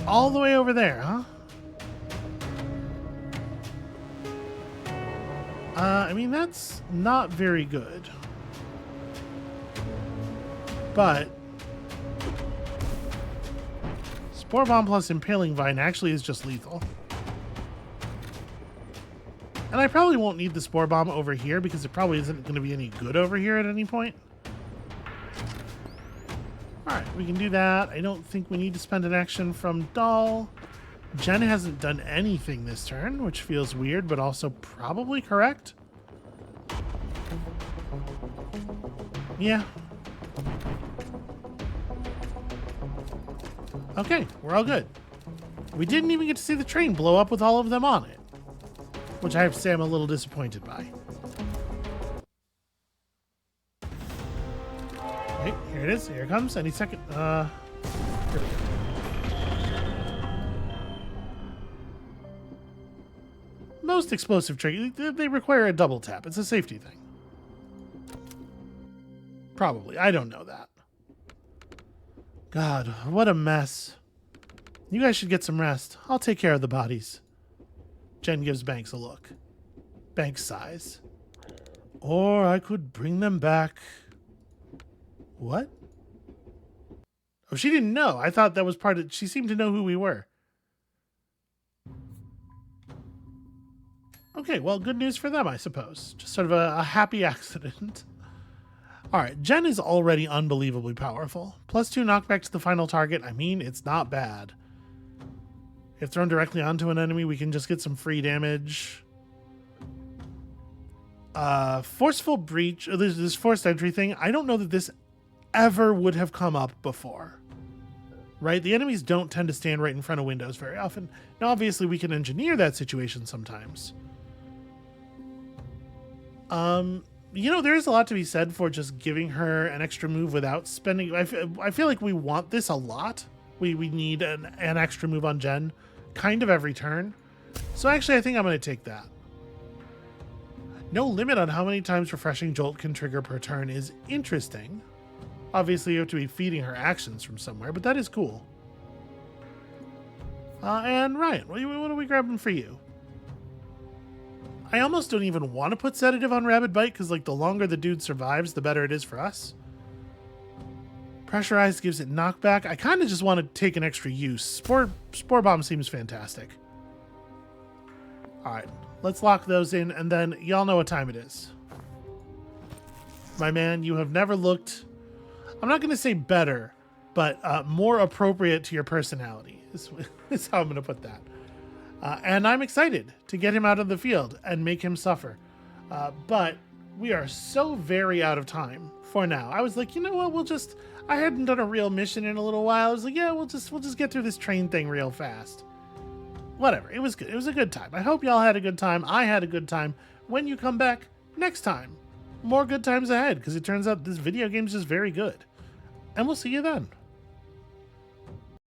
All the way over there, huh? I mean, that's not very good. But Spore Bomb plus Impaling Vine actually is just lethal. And I probably won't need the Spore Bomb over here because it probably isn't going to be any good over here at any point. Alright, we can do that. I don't think we need to spend an action from Doll. Jen hasn't done anything this turn, which feels weird, but also probably correct. Yeah. Okay, we're all good. We didn't even get to see the train blow up with all of them on it, which I have to say I'm a little disappointed by. Okay, here it is. Here it comes. Any second. Here we go. Most explosive triggers, they require a double tap. It's a safety thing. Probably. I don't know that. God, what a mess. You guys should get some rest. I'll take care of the bodies. Jen gives Banks a look. Banks sighs. Or I could bring them back. What? Oh, she didn't know. I thought that was part of... She seemed to know who we were. Okay, well, good news for them, I suppose. Just sort of a happy accident. All right, Jen is already unbelievably powerful. +2 knockback to the final target. I mean, it's not bad. If thrown directly onto an enemy, we can just get some free damage. Forceful breach. This forced entry thing. I don't know that this ever would have come up before. Right? The enemies don't tend to stand right in front of windows very often. Now, obviously, we can engineer that situation sometimes. You know, there is a lot to be said for just giving her an extra move without spending... I feel like we want this a lot. We need an extra move on Jen kind of every turn. So actually, I think I'm going to take that. No limit on how many times Refreshing Jolt can trigger per turn is interesting. Obviously, you have to be feeding her actions from somewhere, but that is cool. And Ryan, what are we grabbing for you? I almost don't even want to put Sedative on Rabid Bite because, like, the longer the dude survives, the better it is for us. Pressurized gives it knockback. I kind of just want to take an extra use. Spore Bomb seems fantastic. All right, let's lock those in, and then y'all know what time it is. My man, you have never looked... I'm not going to say better, but more appropriate to your personality is how I'm going to put that. And I'm excited to get him out of the field and make him suffer. But we are so very out of time for now. I was like, you know what, I hadn't done a real mission in a little while. I was like, yeah, we'll just get through this train thing real fast. Whatever, it was good. It was a good time. I hope y'all had a good time. I had a good time. When you come back next time, more good times ahead, because it turns out this video game is just very good. And we'll see you then.